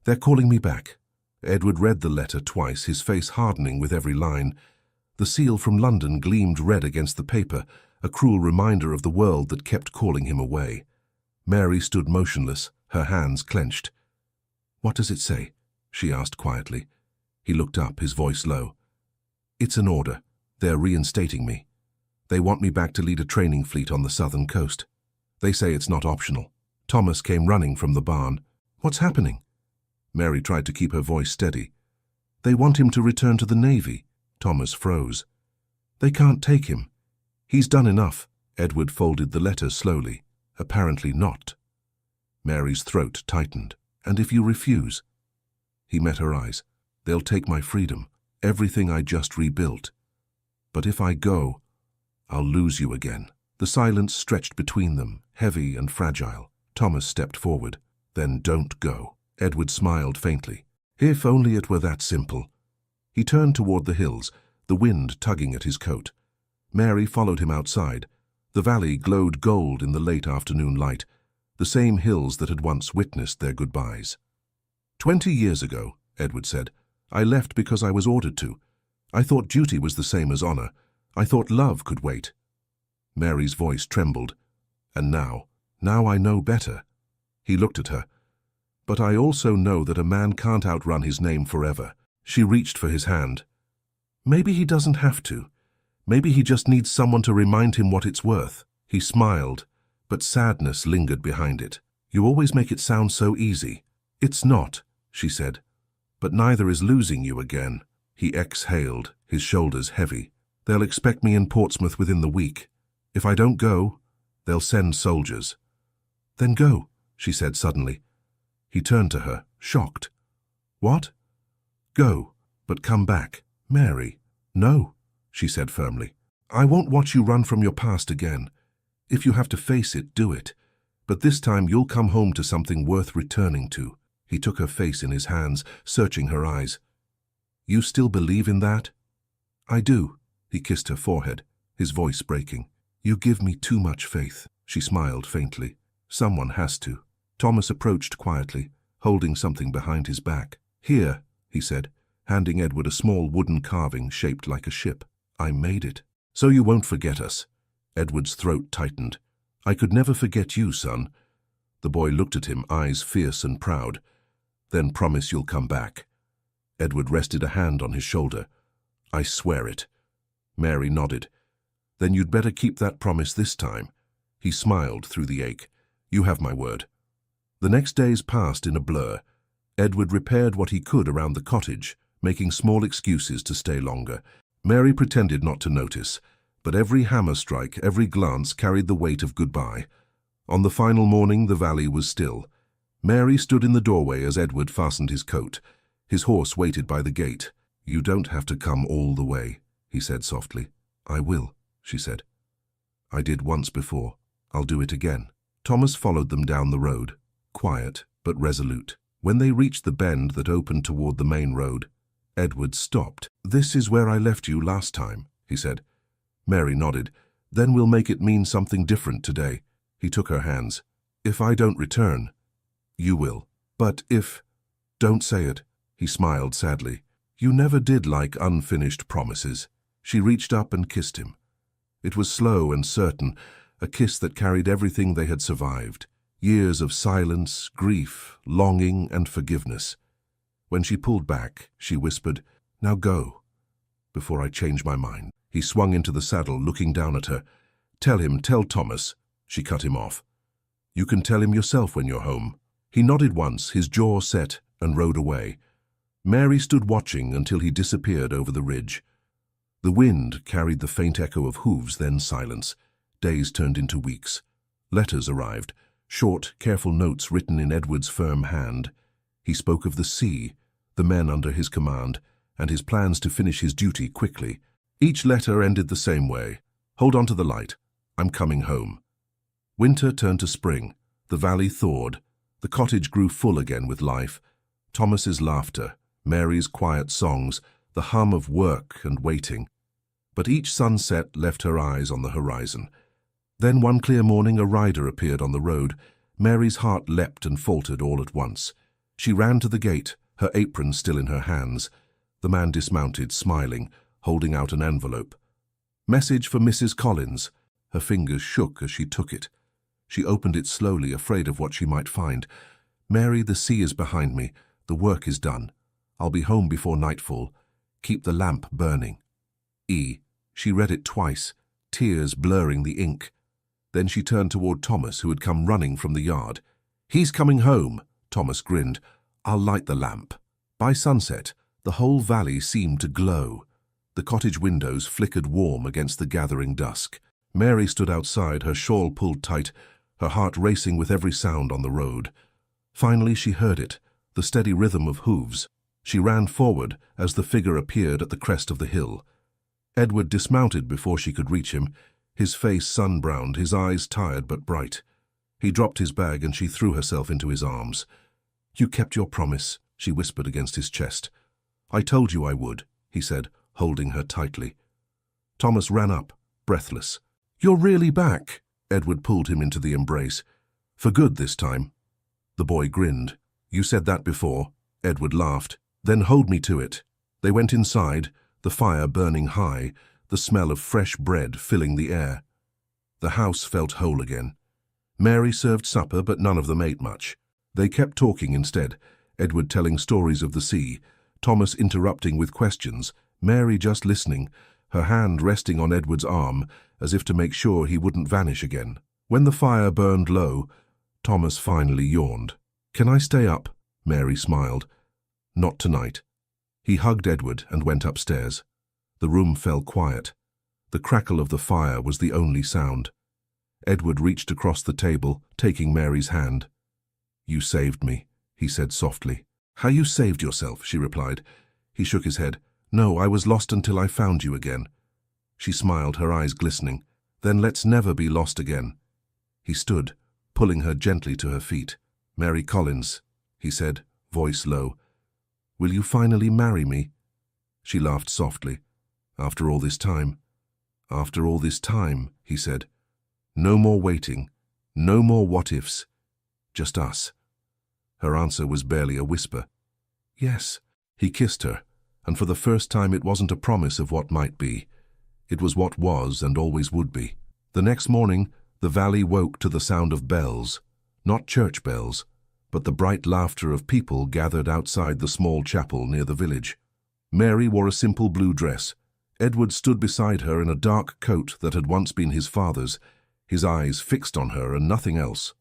They're calling me back." Edward read the letter twice, his face hardening with every line. The seal from London gleamed red against the paper, a cruel reminder of the world that kept calling him away. Mary stood motionless, her hands clenched. "What does it say?" she asked quietly. He looked up, his voice low. "It's an order. They're reinstating me. They want me back to lead a training fleet on the southern coast. They say it's not optional." Thomas came running from the barn. "What's happening?" Mary tried to keep her voice steady. "They want him to return to the Navy." Thomas froze. "They can't take him. He's done enough." Edward folded the letter slowly. "Apparently not." Mary's throat tightened. "And if you refuse?" He met her eyes. "They'll take my freedom, everything I just rebuilt. But if I go, I'll lose you again." The silence stretched between them, heavy and fragile. Thomas stepped forward. "Then don't go." Edward smiled faintly. If only it were that simple. He turned toward the hills, the wind tugging at his coat. Mary followed him outside. The valley glowed gold in the late afternoon light, the same hills that had once witnessed their goodbyes. 20 years ago," Edward said, "I left because I was ordered to. I thought duty was the same as honor. I thought love could wait." Mary's voice trembled. "And now I know better." He looked at her. "But I also know that a man can't outrun his name forever." She reached for his hand. "Maybe he doesn't have to. Maybe he just needs someone to remind him what it's worth." He smiled, but sadness lingered behind it. "You always make it sound so easy." "It's not," she said. "But neither is losing you again." He exhaled, his shoulders heavy. "They'll expect me in Portsmouth within the week. If I don't go, they'll send soldiers." "Then go," she said suddenly. He turned to her, shocked. "What?" "Go, but come back." "Mary." "No," she said firmly. "I won't watch you run from your past again. If you have to face it, do it. But this time you'll come home to something worth returning to." He took her face in his hands, searching her eyes. "You still believe in that?" "I do." He kissed her forehead, his voice breaking. "You give me too much faith." She smiled faintly. "Someone has to." Thomas approached quietly, holding something behind his back. "Here," he said, handing Edward a small wooden carving shaped like a ship. "I made it. So you won't forget us." Edward's throat tightened. "I could never forget you, son." The boy looked at him, eyes fierce and proud. "Then promise you'll come back." Edward rested a hand on his shoulder. "I swear it." Mary nodded. "Then you'd better keep that promise this time." He smiled through the ache. "You have my word." The next days passed in a blur. Edward repaired what he could around the cottage, making small excuses to stay longer. Mary pretended not to notice, but every hammer strike, every glance carried the weight of goodbye. On the final morning, the valley was still. Mary stood in the doorway as Edward fastened his coat. His horse waited by the gate. "You don't have to come all the way," he said softly. "I will," she said. "I did once before. I'll do it again." Thomas followed them down the road, quiet but resolute. When they reached the bend that opened toward the main road, Edward stopped. "This is where I left you last time," he said. Mary nodded. "Then we'll make it mean something different today." He took her hands. "If I don't return, you will. But if—" "Don't say it." He smiled sadly. "You never did like unfinished promises." She reached up and kissed him. It was slow and certain, a kiss that carried everything they had survived. Years of silence, grief, longing, and forgiveness. When she pulled back, she whispered, "Now go, before I change my mind." He swung into the saddle, looking down at her. Tell Thomas." She cut him off. "You can tell him yourself when you're home." He nodded once, his jaw set, and rode away. Mary stood watching until he disappeared over the ridge. The wind carried the faint echo of hooves, then silence. Days turned into weeks. Letters arrived. short, careful notes written in Edward's firm hand. He spoke of the sea, the men under his command, and his plans to finish his duty quickly. Each letter ended the same way. Hold on to the light. I'm coming home. Winter turned to spring. The valley thawed. The cottage grew full again with life. Thomas's laughter, Mary's quiet songs, the hum of work and waiting. But each sunset left her eyes on the horizon. Then one clear morning a rider appeared on the road. Mary's heart leapt and faltered all at once. She ran to the gate, her apron still in her hands. The man dismounted, smiling, holding out an envelope. Message for Mrs. Collins. Her fingers shook as she took it. She opened it slowly, afraid of what she might find. Mary, the sea is behind me. The work is done. I'll be home before nightfall. Keep the lamp burning. E. She read it twice, tears blurring the ink. Then she turned toward Thomas, who had come running from the yard. He's coming home, Thomas grinned. I'll light the lamp. By sunset, the whole valley seemed to glow. The cottage windows flickered warm against the gathering dusk. Mary stood outside, her shawl pulled tight, her heart racing with every sound on the road. Finally she heard it, the steady rhythm of hooves. She ran forward as the figure appeared at the crest of the hill. Edward dismounted before she could reach him, his face sun-browned, his eyes tired but bright. He dropped his bag and she threw herself into his arms. You kept your promise, she whispered against his chest. I told you I would, he said, holding her tightly. Thomas ran up, breathless. You're really back? Edward pulled him into the embrace. For good this time. The boy grinned. You said that before. Edward laughed. Then hold me to it. They went inside, the fire burning high, the smell of fresh bread filling the air. The house felt whole again. Mary served supper, but none of them ate much. They kept talking instead, Edward telling stories of the sea, Thomas interrupting with questions, Mary just listening, her hand resting on Edward's arm, as if to make sure he wouldn't vanish again. When the fire burned low, Thomas finally yawned. Can I stay up? Mary smiled. Not tonight. He hugged Edward and went upstairs. The room fell quiet. The crackle of the fire was the only sound. Edward reached across the table, taking Mary's hand. You saved me, he said softly. How you saved yourself, she replied. He shook his head. No, I was lost until I found you again. She smiled, her eyes glistening. Then let's never be lost again. He stood, pulling her gently to her feet. Mary Collins, he said, voice low. Will you finally marry me? She laughed softly. After all this time. After all this time, he said. No more waiting. No more what-ifs. Just us. Her answer was barely a whisper. Yes. He kissed her, and for the first time it wasn't a promise of what might be. It was what was and always would be. The next morning, the valley woke to the sound of bells. Not church bells, but the bright laughter of people gathered outside the small chapel near the village. Mary wore a simple blue dress. Edward stood beside her in a dark coat that had once been his father's, his eyes fixed on her and nothing else.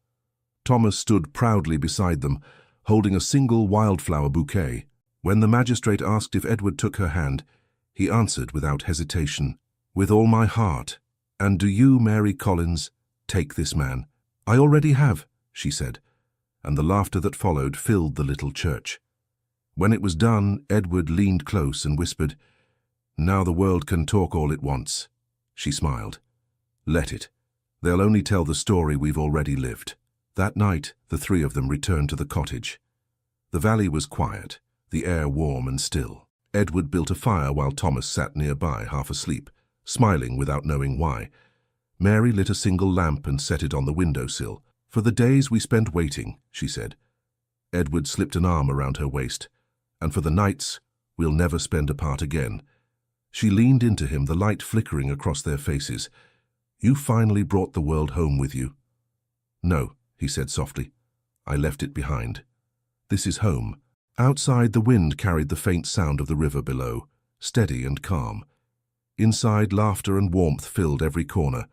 Thomas stood proudly beside them, holding a single wildflower bouquet. When the magistrate asked if Edward took her hand, he answered without hesitation, With all my heart. And do you, Mary Collins, take this man? I already have, she said, and the laughter that followed filled the little church. When it was done, Edward leaned close and whispered, Now the world can talk all it wants. She smiled. Let it. They'll only tell the story we've already lived. That night, the three of them returned to the cottage. The valley was quiet, the air warm and still. Edward built a fire while Thomas sat nearby, half asleep, smiling without knowing why. Mary lit a single lamp and set it on the windowsill. For the days we spent waiting, she said. Edward slipped an arm around her waist. And for the nights, we'll never spend apart again. She leaned into him, the light flickering across their faces. You finally brought the world home with you. No, he said softly. I left it behind. This is home. Outside, the wind carried the faint sound of the river below, steady and calm. Inside, laughter and warmth filled every corner.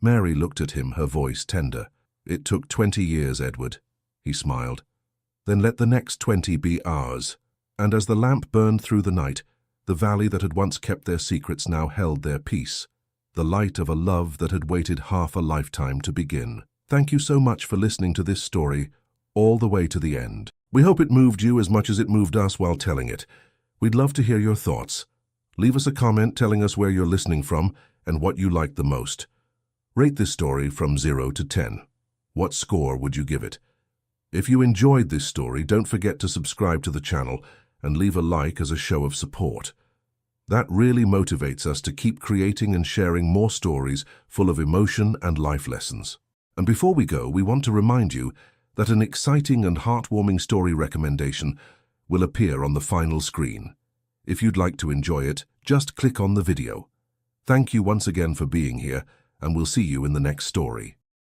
Mary looked at him, her voice tender. It took 20 years, Edward. He smiled. Then let the next 20 be ours. And as the lamp burned through the night, the valley that had once kept their secrets now held their peace, the light of a love that had waited half a lifetime to begin. Thank you so much for listening to this story all the way to the end. We hope it moved you as much as it moved us while telling it. We'd love to hear your thoughts. Leave us a comment telling us where you're listening from and what you liked the most. Rate this story from 0 to 10. What score would you give it? If you enjoyed this story, don't forget to subscribe to the channel and leave a like as a show of support. That really motivates us to keep creating and sharing more stories full of emotion and life lessons. And before we go, we want to remind you that an exciting and heartwarming story recommendation will appear on the final screen. If you'd like to enjoy it, just click on the video. Thank you once again for being here, and we'll see you in the next story.